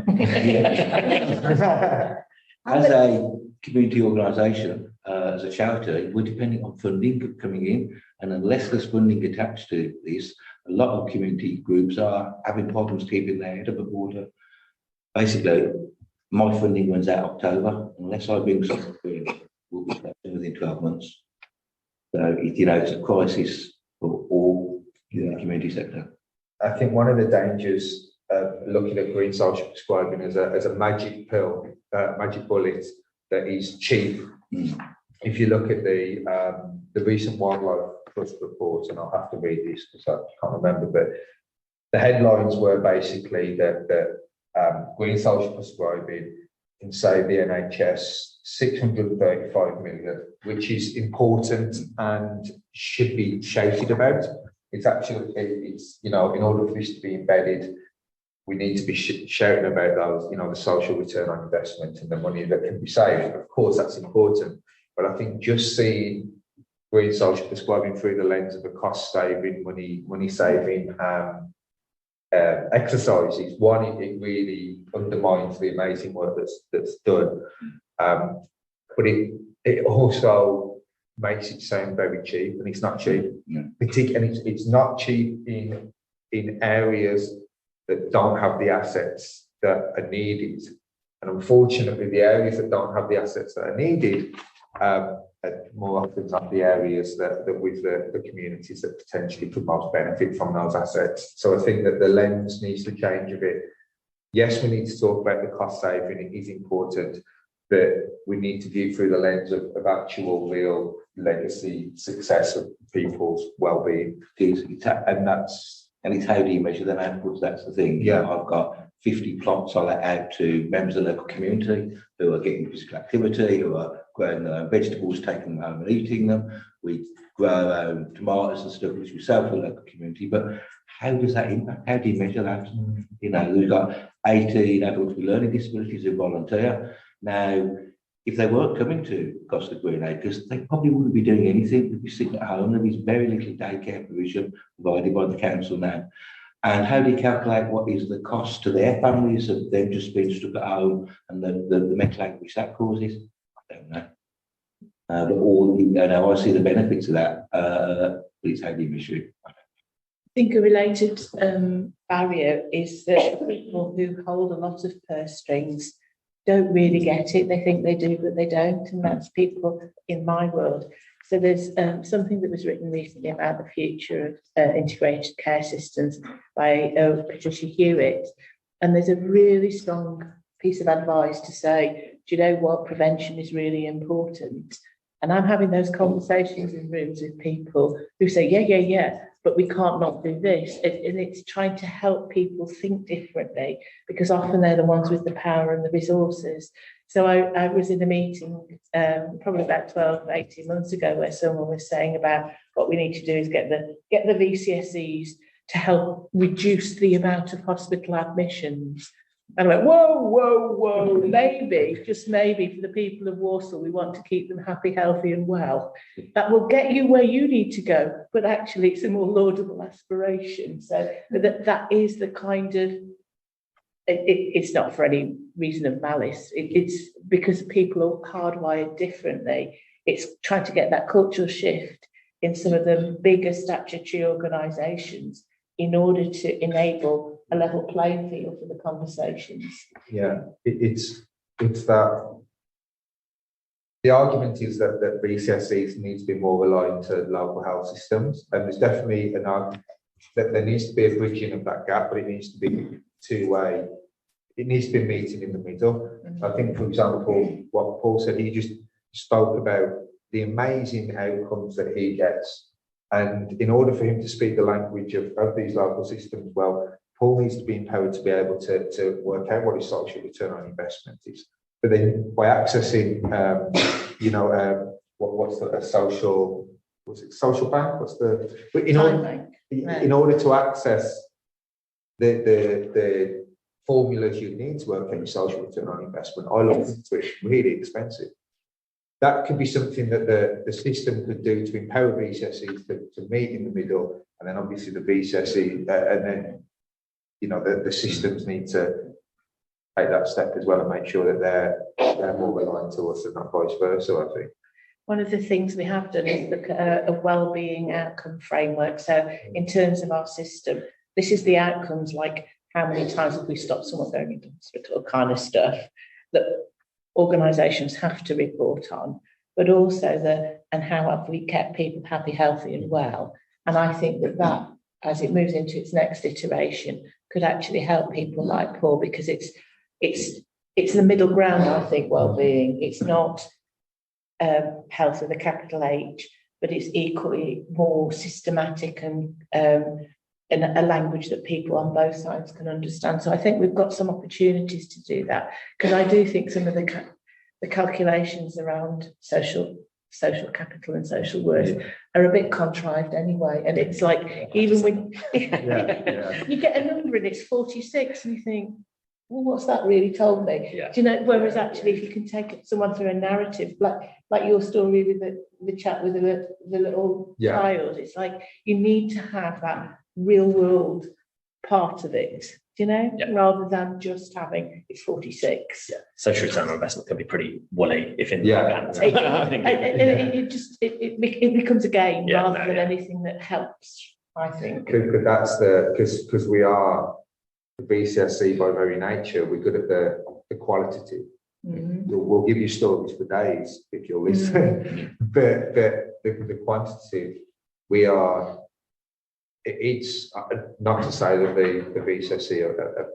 As a community organisation, as a charity, we're depending on funding coming in, and unless there's funding attached to this, a lot of community groups are having problems keeping their head above water. Basically, my funding runs out October. Unless I bring something in, we'll be within 12 months. So, it's a crisis for all in the community sector. I think one of the dangers of looking at green social prescribing as a magic pill, magic bullet that is cheap. If you look at the recent Wildlife Trust report, and I'll have to read this because I can't remember, but the headlines were basically that green social prescribing can save the NHS 635 million, which is important and should be shouted about. It's actually, in order for this to be embedded, we need to be shouting about those, the social return on investment and the money that can be saved. Of course, that's important, but I think just seeing green social prescribing through the lens of a cost saving, money saving exercises, one, it really undermines the amazing work that's done, but it also makes it sound very cheap, and it's not cheap. Yeah. And it's not cheap in areas that don't have the assets that are needed. And unfortunately, the areas that don't have the assets that are needed are more often not the areas that with the communities that potentially could most benefit from those assets. So I think that the lens needs to change a bit. Yes, we need to talk about the cost saving, it is important, but we need to view through the lens of actual real legacy success of people's well-being. And it's how do you measure them outputs? That's the thing. Yeah. I've got 50 plots I let out to members of the local community who are getting physical activity, who are growing their own vegetables, taking them home and eating them. We grow our own tomatoes and stuff, which we sell to the local community. But how does that impact? How do you measure that? We've got 18 adults with learning disabilities who volunteer. Now, if they weren't coming to Gosford Green Acres, they probably wouldn't be doing anything. They'd be sitting at home. There is very little daycare provision provided by the council now. And how do you calculate what is the cost to their families of them just being stuck at home and the mental anguish that causes? I don't know. But I see the benefits of that, but it's how do you measure it? I think a related barrier is that people who hold a lot of purse strings don't really get it. They think they do, but they don't. And that's people in my world. So there's something that was written recently about the future of integrated care systems by Patricia Hewitt. And there's a really strong piece of advice to say, do you know what, prevention is really important. And I'm having those conversations in rooms with people who say, yeah, but we can't not do this. And it's trying to help people think differently, because often they're the ones with the power and the resources. So I was in a meeting probably about 12, 18 months ago where someone was saying about what we need to do is get the VCSEs to help reduce the amount of hospital admissions. And I went, whoa, maybe, just maybe for the people of Walsall, we want to keep them happy, healthy and well. That will get you where you need to go, but actually it's a more laudable aspiration. So that is the kind of, it's not for any reason of malice. It's because people are hardwired differently. It's trying to get that cultural shift in some of the bigger statutory organisations in order to enable a level playing field for the conversations. Yeah, it's that the argument is that BCSEs need to be more reliant to local health systems, and there's definitely an argument that there needs to be a bridging of that gap, but it needs to be two-way. It needs to be meeting in the middle. I think, for example, what Paul said, he just spoke about the amazing outcomes that he gets. And in order for him to speak the language of these local systems, well, Paul needs to be empowered to be able to work out what his social return on investment is. But then by accessing, what's a social, social bank? In order to access the formulas you need to work out your social return on investment, I looked into it, really expensive. That could be something that the system could do to empower VCSEs to meet in the middle, and then obviously the VCSE, and then the systems need to take that step as well and make sure that they're more reliant to us and not vice versa, I think. One of the things we have done is look at a wellbeing outcome framework. So in terms of our system, this is the outcomes, like how many times have we stopped someone going into hospital, kind of stuff that organisations have to report on, but also and how have we kept people happy, healthy and well. And I think that as it moves into its next iteration, could actually help people like Paul, because it's the middle ground, I think, well-being. It's not health with a capital H, but it's equally more systematic and a language that people on both sides can understand. So I think we've got some opportunities to do that, because I do think some of the calculations around social capital and social worth are a bit contrived anyway. And it's like, even when you get a number and it's 46 and you think, well, what's that really told me? Do you know, whereas actually if you can take someone through a narrative, like your story with the chat with the little child, it's like you need to have that real world part of it, rather than just having it's 46. Social return on investment can be pretty woolly if in the hands. It becomes a game rather than anything that helps, I think. That's because we are the BCSE by very nature, we're good at the qualitative. We'll give you stories for days if you're listening, but the quantitative, we are. It's not to say that the VCSE are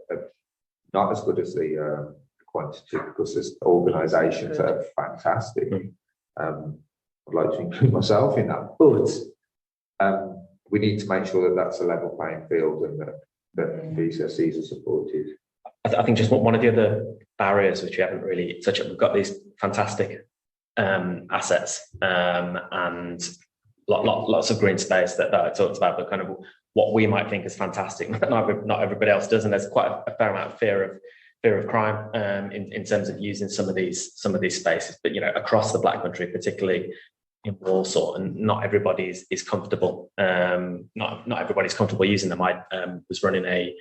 not as good as the quantitative, because there's organisations that are fantastic. I'd like to include myself in that, but we need to make sure that that's a level playing field and that VCSEs are supported. I think just one of the other barriers which we haven't really touched on, we've got these fantastic assets and lots of green space that I talked about, but kind of what we might think is fantastic, not everybody else does, and there's quite a fair amount of fear of crime in terms of using some of these spaces. But across the Black Country, particularly in Walsall, and not everybody is comfortable. Not everybody's comfortable using them. I was running a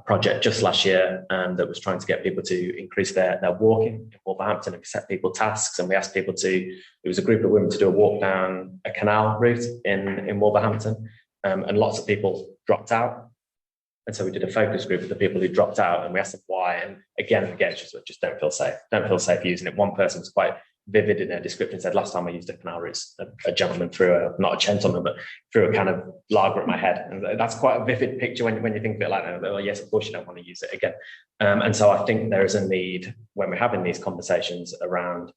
project just last year that was trying to get people to increase their walking in Wolverhampton, and we set people tasks, and we asked people it was a group of women to do a walk down a canal route in Wolverhampton, and lots of people dropped out. And so we did a focus group of the people who dropped out, and we asked them why. And again, just don't feel safe using it. One person was quite vivid in their description. Said last time I used a canal, it's a gentleman threw not a gentleman, but threw a can of lager at my head, and that's quite a vivid picture when you think of it like that. Well, yes, of course you don't want to use it again, and so I think there is a need when we're having these conversations around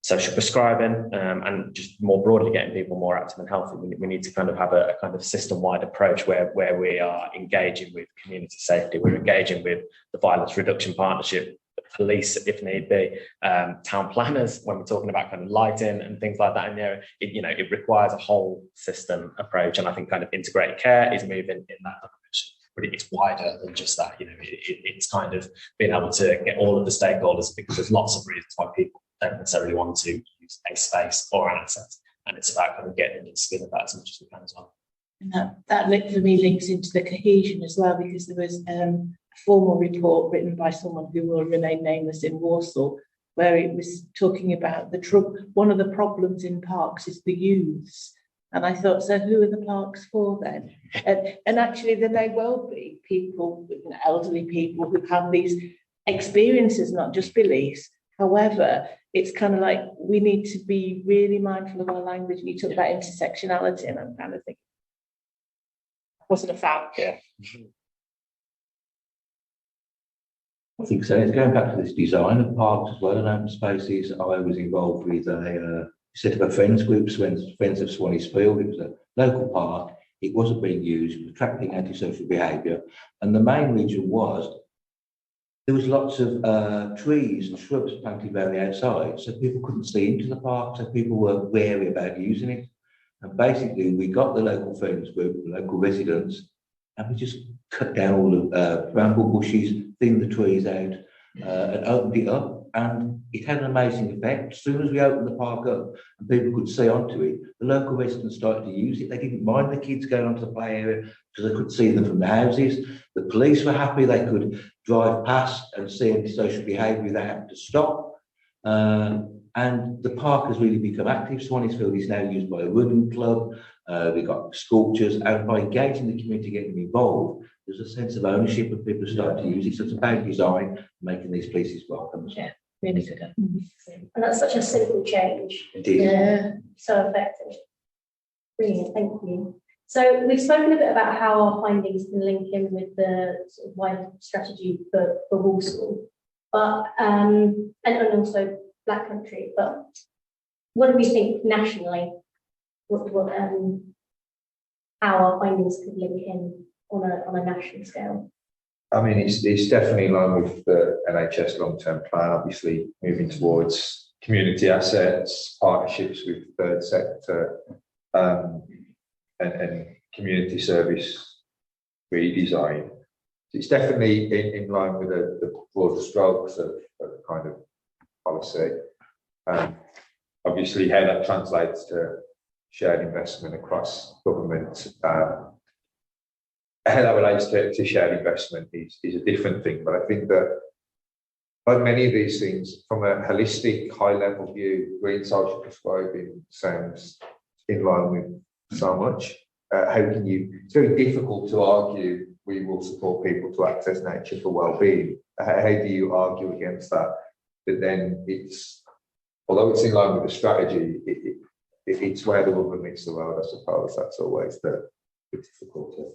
social prescribing and just more broadly getting people more active and healthy. We need to kind of have a kind of system-wide approach where we are engaging with community safety, we're engaging with the violence reduction partnership, police if need be, town planners when we're talking about kind of lighting and things like that in the area. It requires a whole system approach, and I think kind of integrated care is moving in that direction. But it's wider than just that. It's kind of being able to get all of the stakeholders, because there's lots of reasons why people don't necessarily want to use a space or an asset, and it's about kind of getting into the skin of that as much as we can as well. And that for me links into the cohesion as well, because there was a formal report written by someone who will remain nameless in Walsall, where it was talking about one of the problems in parks is the youths. And I thought, so who are the parks for then? And actually there may well be people, elderly people who have these experiences, not just beliefs. However, it's kind of like we need to be really mindful of our language. You talk about intersectionality, and I'm kind of thinking, wasn't a fan. Yeah. I think so. It's going back to this design of parks as well and open spaces. I was involved with a set up a friends group, Friends of Swannie's Field. It was a local park. It wasn't being used, it was attracting antisocial behaviour. And the main reason was there was lots of trees and shrubs planted around the outside, so people couldn't see into the park, so people were wary about using it. And basically, we got the local friends group, the local residents, and we just cut down all the bramble bushes, thinned the trees out, and opened it up. And it had an amazing effect. As soon as we opened the park up and people could see onto it, the local residents started to use it. They didn't mind the kids going onto the play area because they could see them from the houses. The police were happy. They could drive past and see antisocial behaviour without having to stop. And the park has really become active. Swanniesfield is now used by a running club. We've got sculptures, and by engaging the community, getting them involved, there's a sense of ownership of people starting to use it. So it's about design, making these places welcome. Yeah, really good. And that's such a simple change. It is. Yeah. So effective. Brilliant, thank you. So we've spoken a bit about how our findings can link in with the sort of wider strategy for Walsall, but and also Black Country. But what do we think nationally? How our findings could link in on a national scale? I mean, it's definitely in line with the NHS long-term plan, obviously moving towards community assets, partnerships with third sector, and community service redesign. It's definitely in line with the broader strokes of kind of policy. Obviously, how that translates to shared investment across government, how that relates to shared investment is a different thing. But I think that, like many of these things, from a holistic, high-level view, green social prescribing sounds in line with so much. It's very difficult to argue we will support people to access nature for well-being. How do you argue against that? But then although it's in line with the strategy, it's where the rubber meets the road, I suppose. That's always the difficulty.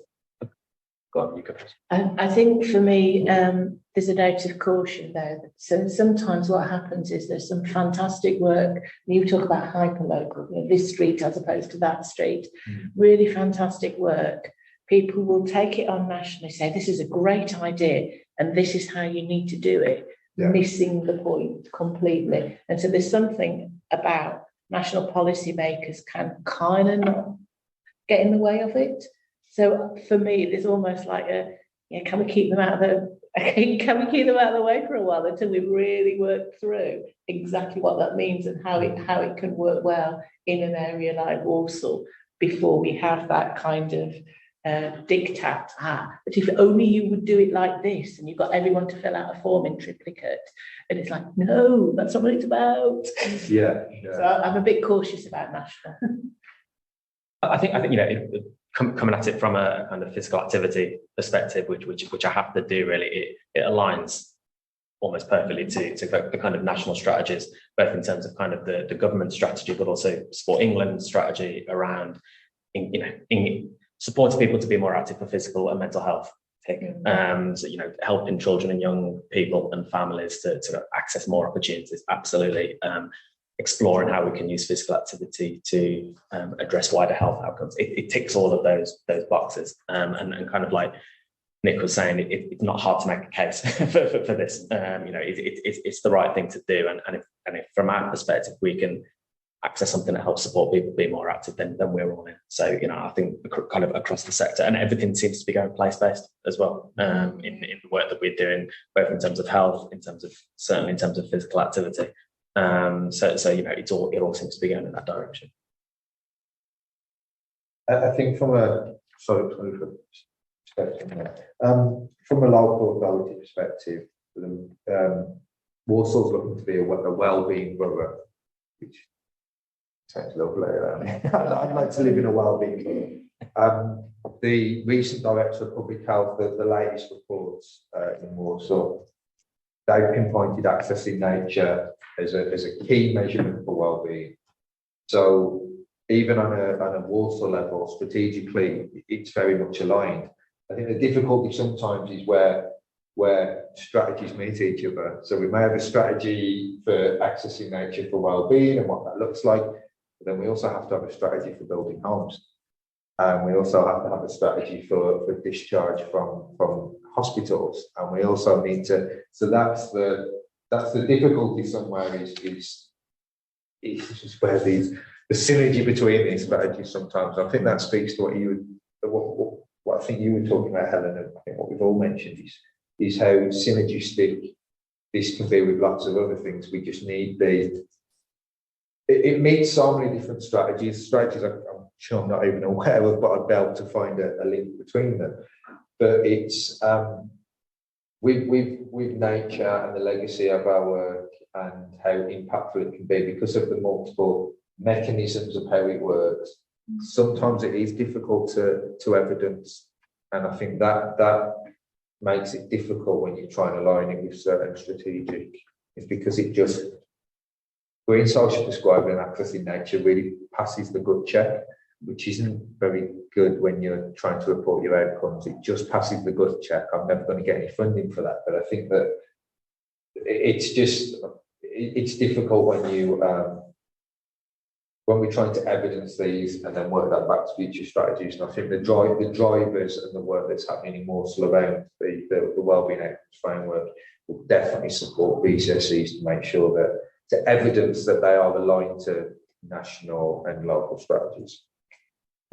I think for me, there's a note of caution there. So sometimes what happens is there's some fantastic work. You talk about hyperlocal, this street as opposed to that street, really fantastic work. People will take it on nationally, say this is a great idea and this is how you need to do it, missing the point completely. And so there's something about national policymakers can kind of not get in the way of it. So for me, there's almost like can we keep them out of the way for a while until we've really worked through exactly what that means and how it can work well in an area like Walsall before we have that kind of diktat. But if only you would do it like this, and you've got everyone to fill out a form in triplicate, and it's like, no, that's not what it's about. Yeah. So I'm a bit cautious about national. I think coming at it from a kind of physical activity perspective, which I have to do really, it aligns almost perfectly to the kind of national strategies, both in terms of kind of the government strategy, but also Sport England strategy around supporting people to be more active for physical and mental health. So, helping children and young people and families to access more opportunities. Absolutely. Exploring how we can use physical activity to address wider health outcomes. It ticks all of those boxes. And kind of like Nick was saying, it's not hard to make a case for this. It's the right thing to do. And if from our perspective, we can access something that helps support people be more active, then we're all in. So, I think kind of across the sector, and everything seems to be going place-based as well, in the work that we're doing, both in terms of health, certainly in terms of physical activity. So it all seems to be going in that direction. I think from a local authority perspective, Walsall's looking to be a well-being borough, which sounds lovely. I'd like to live in a well-being borough. The recent Director of Public Health, the latest reports in Walsall, they've pinpointed accessing nature as a key measurement for well-being. So even on a Walsall level, strategically, it's very much aligned. I think the difficulty sometimes is where strategies meet each other. So we may have a strategy for accessing nature for well-being and what that looks like, but then we also have to have a strategy for building homes. And we also have to have a strategy for discharge from hospitals. And we also need to, so that's the difficulty somewhere is just where the synergy between these strategies sometimes. I think that speaks to what I think you were talking about, Helen, and I think what we've all mentioned is how synergistic this can be with lots of other things. We just need it meets so many different strategies I'm sure I'm not even aware of, but I'd be able to find a link between them. But it's with nature and the legacy of our work and how impactful it can be because of the multiple mechanisms of how it works. Sometimes it is difficult to evidence, and I think that makes it difficult when you try and align it with certain strategic. It's because it just Green Social Prescribing and accessing nature really passes the gut check, which isn't very good when you're trying to report your outcomes. It just passes the gut check. I'm never going to get any funding for that, but I think that it's difficult when we're trying to evidence these and then work that back to future strategies. And I think the drivers and the work that's happening in Walsall around the wellbeing outcomes framework will definitely support VCSEs to make sure that to evidence that they are aligned to national and local strategies.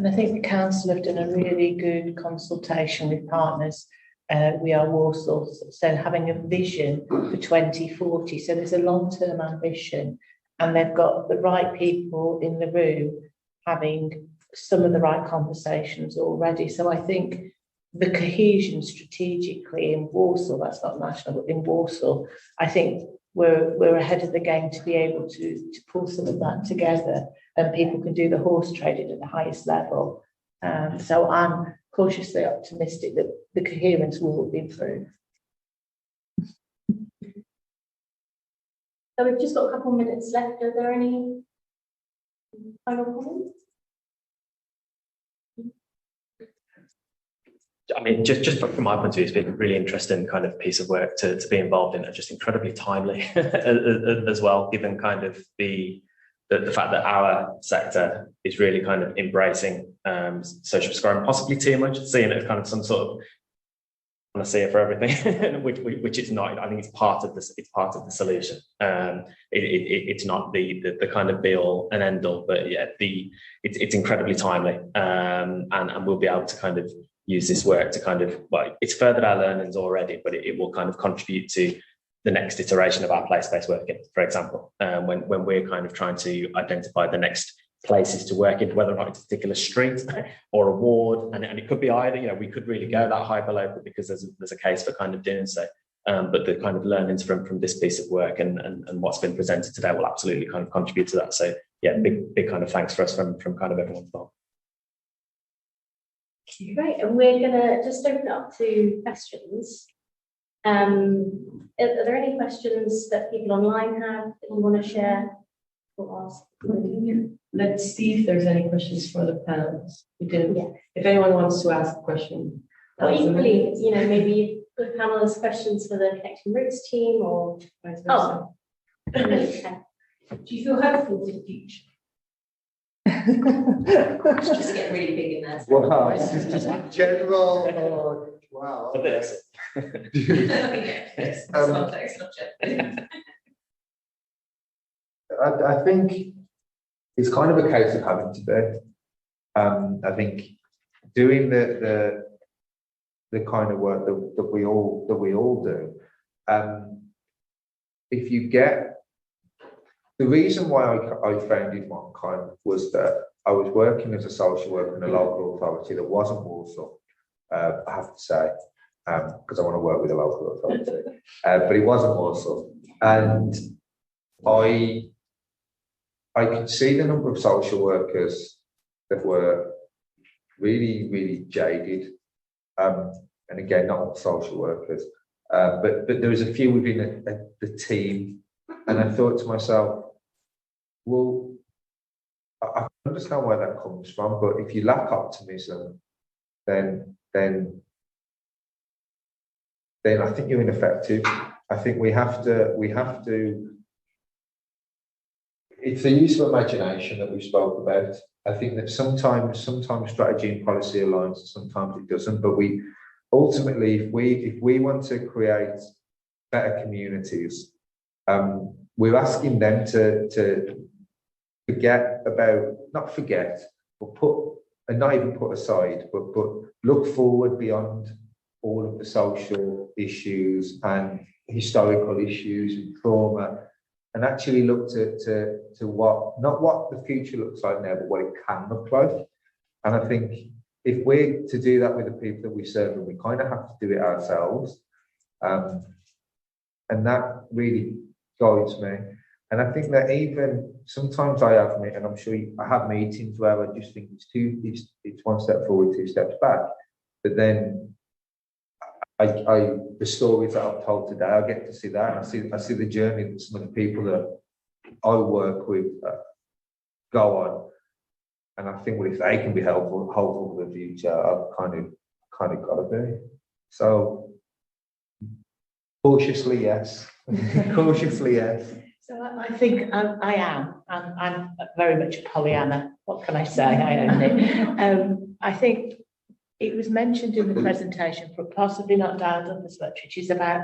And I think the council have done a really good consultation with partners. We are Walsall, so having a vision for 2040. So there's a long-term ambition, and they've got the right people in the room having some of the right conversations already. So I think the cohesion strategically in Walsall, that's not national, but in Walsall, I think we're ahead of the game to be able to pull some of that together, and people can do the horse trading at the highest level. So I'm cautiously optimistic that the coherence will improve. So we've just got a couple of minutes left. Are there any final comments? I mean, just from my point of view, it's been a really interesting kind of piece of work to be involved in, and just incredibly timely as well, given kind of the fact that our sector is really kind of embracing social prescribing, possibly too much, seeing it as kind of some sort of panacea for everything, which it's not. I think it's part of this. It's part of the solution. It's not the kind of be all and end all, but yeah, it's incredibly timely, and we'll be able to kind of use this work to kind of, well, it's furthered our learnings already, but it will kind of contribute to the next iteration of our place-based working, for example, when we're kind of trying to identify the next places to work in, whether or not it's a particular street or a ward, and it could be either, we could really go that hyper-local because there's a case for kind of doing so, but the kind of learnings from this piece of work and what's been presented today will absolutely kind of contribute to that. So yeah, big kind of thanks for us from kind of everyone involved. Great, and we're going to just open it up to questions. Are there any questions that people online have that you want to share or ask? Let's see if there's any questions for the panelists. We do. Yeah. If anyone wants to ask a question. Or equally, maybe good panelist questions for the Connecting Roots team or vice versa. Okay. Do you feel hopeful for the future? Just get really big in there. Wow, this is just in general. Or, wow. I think it's kind of a case of having to be. I think doing the kind of work that we all do. If you get the reason why I founded one kind of was that I was working as a social worker in a local authority that wasn't Walsall. I have to say, because I want to work with a local authority, but it wasn't Walsall, and I could see the number of social workers that were really, really jaded, and again, not all social workers, but there was a few within the team, and I thought to myself, well, I understand where that comes from, but if you lack optimism, then I think you're ineffective. I think we have to. It's the use of imagination that we spoke about. I think that sometimes strategy and policy aligns, and sometimes it doesn't. But we ultimately, if we want to create better communities, we're asking them to forget about, not forget, but put, and not even put aside, but look forward beyond all of the social issues and historical issues and trauma, and actually look to what, not what the future looks like now, but what it can look like. And I think if we're to do that with the people that we serve, we kind of have to do it ourselves. And that really guides me. And I think that even sometimes I have, and I'm sure I have meetings where I just think it's one step forward, two steps back. But then the stories that I've told today, I get to see that. And I see the journey that some of the people that I work with go on. And I think, well, if they can be helpful for the future, I've kind of got to be. So cautiously, yes. Cautiously, yes. So I think I am. I'm very much a Pollyanna. What can I say? I own it. I think it was mentioned in the presentation, but possibly not dialed up as much, which is about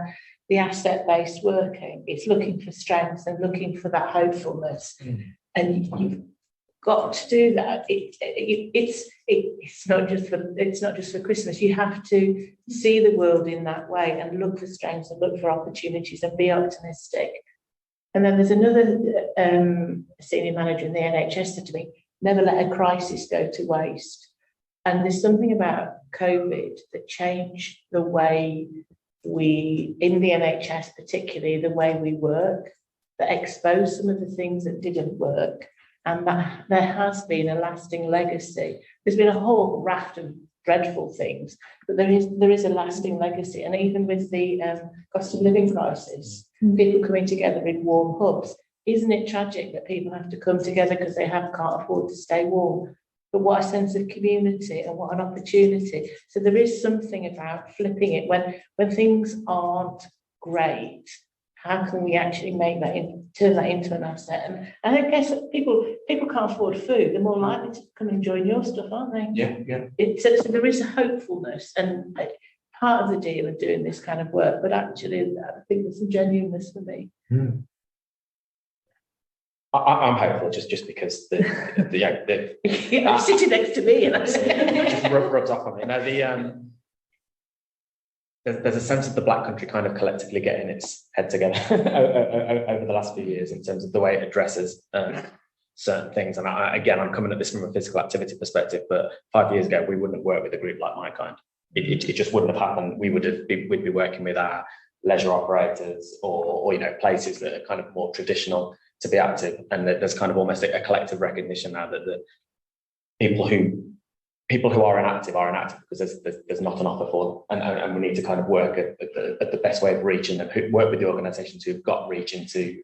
the asset-based working. It's looking for strengths and looking for that hopefulness. And you've got to do that. It's not just for Christmas. You have to see the world in that way and look for strengths and look for opportunities and be optimistic. And then there's another senior manager in the NHS said to me, never let a crisis go to waste. And there's something about COVID that changed the way we, in the NHS particularly, the way we work, that exposed some of the things that didn't work. And that there has been a lasting legacy. There's been a whole raft of dreadful things, but there is a lasting legacy. And even with the cost of living crisis, people coming together in warm hubs, isn't it tragic that people have to come together because they can't afford to stay warm? But what a sense of community and what an opportunity. So there is something about flipping it when things aren't great. How can we actually make that turn that into an asset? And I guess people can't afford food. They're more likely to come and join your stuff, aren't they? Yeah. So there is a hopefulness and part of the deal of doing this kind of work. But actually, I think there's some genuineness for me. I'm hopeful just because the you're sitting next to me and it just rubs off on me. No, there's a sense of the Black Country kind of collectively getting its head together over the last few years in terms of the way it addresses certain things. And I'm coming at this from a physical activity perspective, but 5 years ago we wouldn't have worked with a group like my kind. It just wouldn't have happened. We'd be working with our leisure operators or places that are kind of more traditional to be active, and that there's kind of almost a collective recognition now that the people who people who are inactive because there's not an offer for them, and we need to kind of work at the best way of reaching them, work with the organisations who've got reach into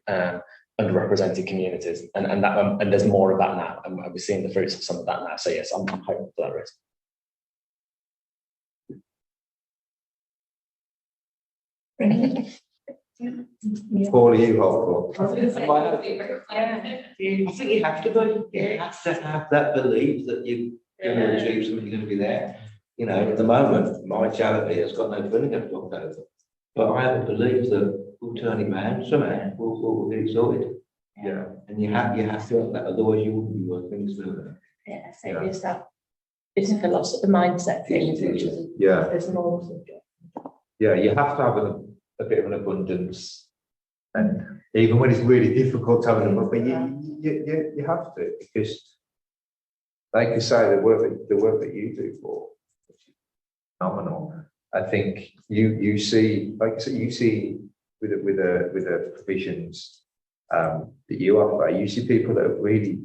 underrepresented communities, and there's more of that now, and we're seeing the fruits of some of that now. So yes, I'm hopeful for that reason. Paul, are you hopeful? I think you have to be. You have to have that belief that you're going to achieve something, you're going to be there. You know, at the moment, my charity has got no funding to talk over, but I have a belief that we'll turn it around somehow. We'll get it sorted. Yeah, and you have to have that, otherwise you wouldn't be working further. Yeah, so it's that. It's a philosophy, the mindset thing, which is there's an awful subject. Yeah, you have to have a bit of an abundance, and even when it's really difficult to have an abundance, but you have to, because like you say, the work that you do for, which is phenomenal. I think you see, like I said, you see with the provisions that you offer, you see people that have really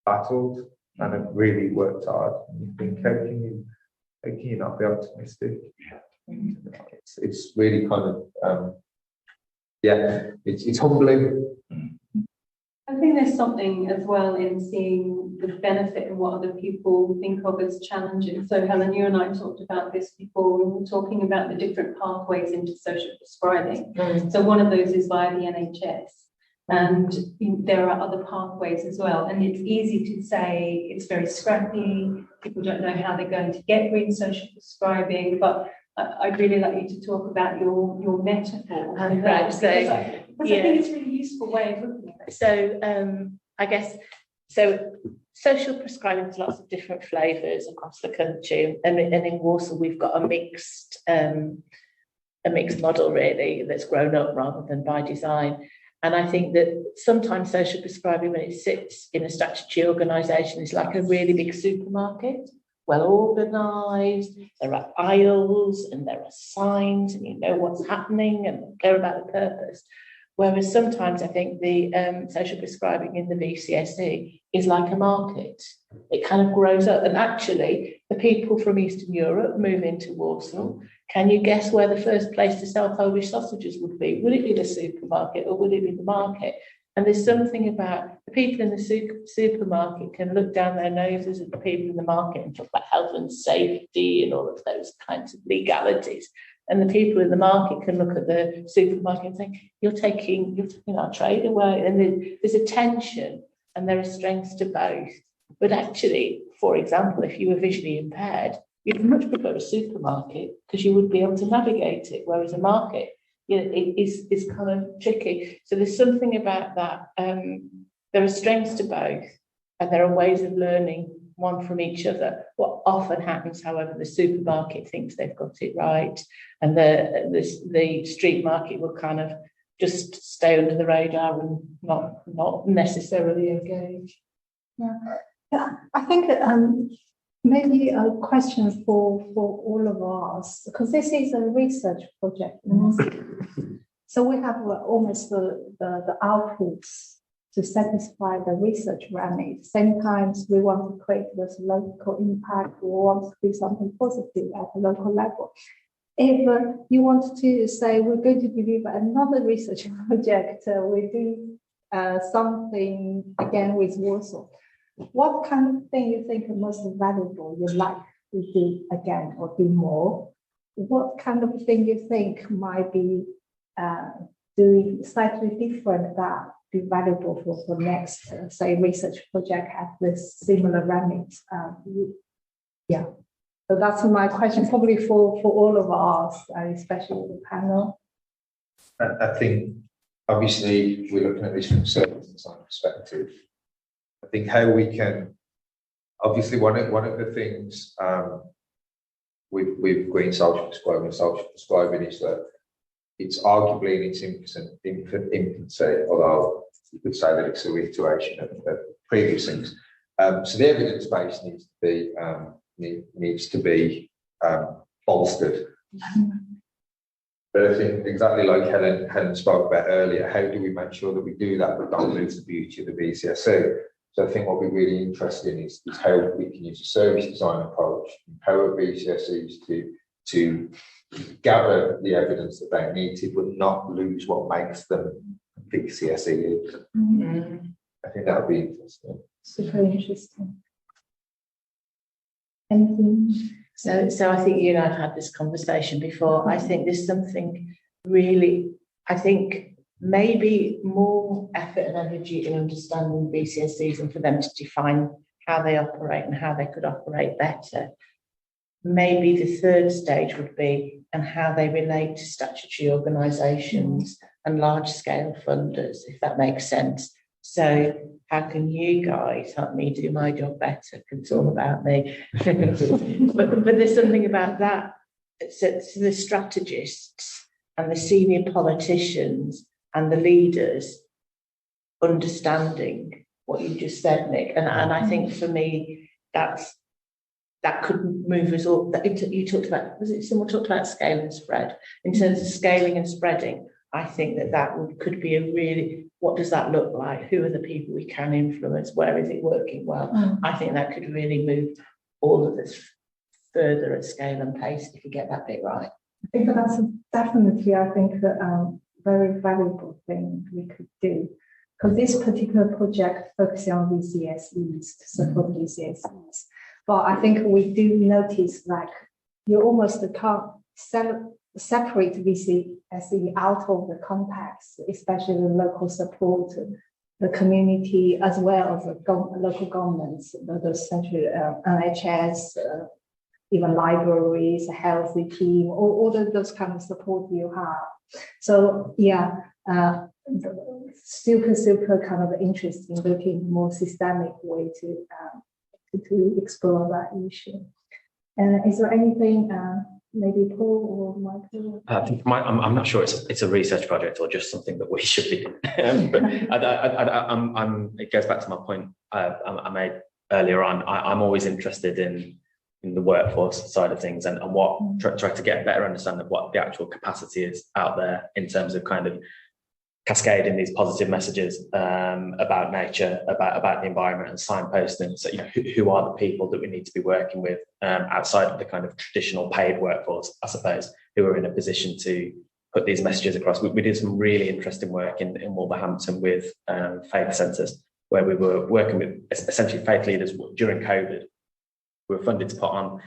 battled and have really worked hard. And you think, how can you not be optimistic? It's really kind of it's humbling. I think there's something as well in seeing the benefit and what other people think of as challenging. So Helen, you and I talked about this before. We were talking about the different pathways into social prescribing. So one of those is via the NHS. And there are other pathways as well. And it's easy to say it's very scrappy. People don't know how they're going to get green social prescribing, but I'd really like you to talk about your metaphor. Right, so I think it's a really useful way of looking at it. So I guess, so social prescribing has lots of different flavours across the country, and in Walsall we've got a mixed model really that's grown up rather than by design. And I think that sometimes social prescribing, when it sits in a statutory organisation, is like a really big supermarket, well organised, there are aisles and there are signs and you know what's happening and they're about the purpose. Whereas sometimes I think the social prescribing in the VCSE is like a market. It kind of grows up, and actually the people from Eastern Europe move into Walsall. Can you guess where the first place to sell Polish sausages would be? Would it be the supermarket or would it be the market? And there's something about the people in the supermarket can look down their noses at the people in the market and talk about health and safety and all of those kinds of legalities. And the people in the market can look at the supermarket and think, you're taking our trade away. And there's a tension and there are strengths to both. But actually, for example, if you were visually impaired, you'd much prefer a supermarket because you would be able to navigate it, whereas a market, it is kind of tricky. So there's something about that. There are strengths to both, and there are ways of learning one from each other. What often happens, however, the supermarket thinks they've got it right, and the street market will kind of just stay under the radar and not necessarily engage. Yeah, I think maybe a question for all of us, because this is a research project. So we have almost the outputs to satisfy the research remit. Same times we want to create this local impact, we want to do something positive at the local level. If you want to say we're going to deliver another research project, we do something again with Walsall, what kind of thing you think is most valuable you'd like to do again or do more? What kind of thing you think might be doing slightly different that be valuable for next, say, research project at this similar remit? Yeah, so that's my question, probably for all of us, especially the panel. I think obviously we're looking at this from a service design perspective. I think how we can, obviously one of the things with green social prescribing is that it's arguably in its infancy, although you could say that it's a reiteration of previous things. So the evidence base needs to be bolstered. But I think exactly like Helen spoke about earlier, how do we make sure that we do that but don't lose the beauty of the VCSE? So I think what we're really interested in is how we can use a service design approach, empower BCSEs to gather the evidence that they need to, but not lose what makes them big CSEs. I think that would be interesting. Super interesting. Anything? So I think you and I've had this conversation before. I think there's something really, I think maybe more effort and energy in understanding BCSEs and for them to define how they operate and how they could operate better. Maybe the third stage would be and how they relate to statutory organisations and large-scale funders, if that makes sense. So how can you guys help me do my job better? Because it's all about me. but there's something about that. So the strategists and the senior politicians and the leaders understanding what you just said, Nick. And I think for me, that could move us all. You talked about, was it someone talked about scale and spread? In terms of scaling and spreading, I think that could be a really, what does that look like? Who are the people we can influence? Where is it working well? I think that could really move all of this further at scale and pace if you get that bit right. I think that's definitely, I think, the very valuable thing we could do. Because this particular project focuses on VCSEs, to support VCSEs. But I think we do notice like you almost can't separate VCSE out of the context, especially the local support, the community, as well as the local governments, the central NHS, even libraries, a healthy team, all of those kind of support you have. So yeah, super kind of interesting, looking more systemic way to explore that issue. Is there anything, maybe Paul or Michael? I think I'm not sure it's a research project or just something that we should be doing. But it goes back to my point I made earlier on. I'm always interested in the workforce side of things and try to get a better understanding of what the actual capacity is out there in terms of kind of cascading these positive messages about nature, about the environment and signposting. So, who are the people that we need to be working with outside of the kind of traditional paid workforce, I suppose, who are in a position to put these messages across. We did some really interesting work in Wolverhampton with faith centres, where we were working with essentially faith leaders during COVID. We were funded to put on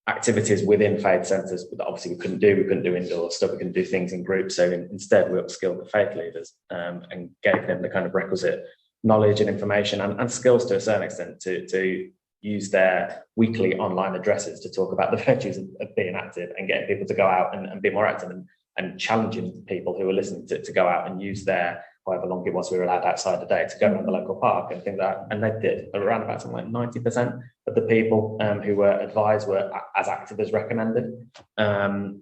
activities within faith centres, but obviously we couldn't do indoor stuff, we couldn't do things in groups. So instead we upskilled the faith leaders and gave them the kind of requisite knowledge and information and skills to a certain extent to use their weekly online addresses to talk about the virtues of being active and getting people to go out and be more active and challenging people who are listening to go out and use their, however long it was we were allowed outside the day, to go around the local park and things like that. And they did. Around about something like 90% of the people who were advised were as active as recommended. And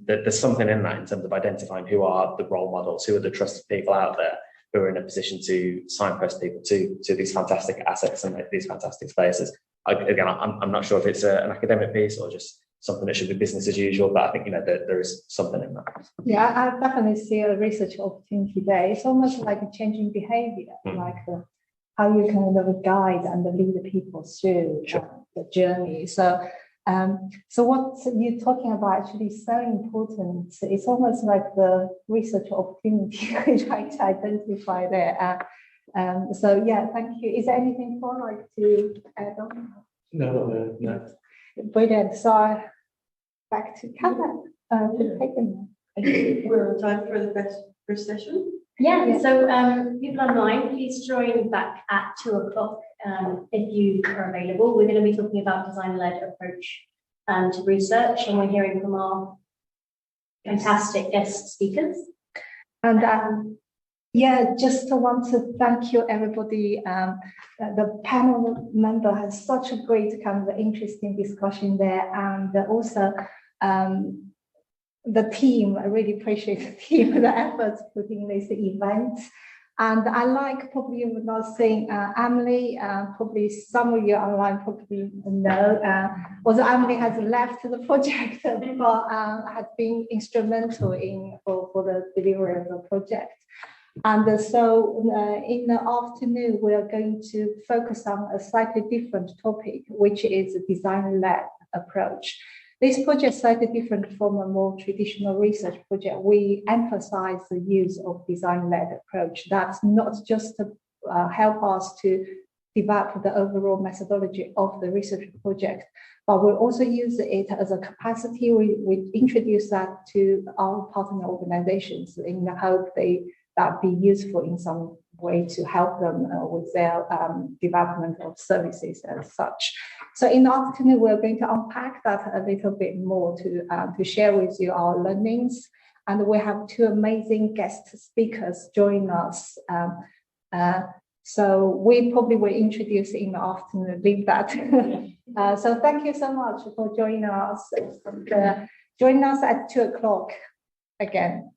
there's something in that in terms of identifying who are the role models, who are the trusted people out there who are in a position to signpost people to these fantastic assets and these fantastic spaces. Again, I'm not sure if it's an academic piece or just something that should be business as usual, but I think there is something in that. Yeah, I definitely see a research opportunity there. It's almost like a changing behavior, like how you kind of guide and lead the people through the journey. So what you're talking about actually is so important. It's almost like the research opportunity we're trying to identify there. So yeah, thank you. Is there anything more like to add on? No. Brilliant. So back to Kevin. We're on time for the first session. Yeah, so people online, please join back at 2:00 if you are available. We're going to be talking about design-led approach to research, and we're hearing from our fantastic guest speakers. And yeah, just want to thank you, everybody. The panel member has such a great kind of interesting discussion there, and also the team. I really appreciate the team, the efforts putting this event. And I like, probably you would not saying Emily, probably some of you online probably know, although Emily has left the project, but has been instrumental for the delivery of the project. And so in the afternoon, we are going to focus on a slightly different topic, which is a design-led approach. This project is slightly different from a more traditional research project. We emphasize the use of design-led approach. That's not just to help us to develop the overall methodology of the research project, but we also use it as a capacity. We introduce that to our partner organizations in the hope that be useful in some way to help them with their development of services as such. So in the afternoon, we're going to unpack that a little bit more to share with you our learnings. And we have two amazing guest speakers join us. So we probably will introduce in the afternoon, leave that. So thank you so much for joining us. Join us at 2 o'clock again.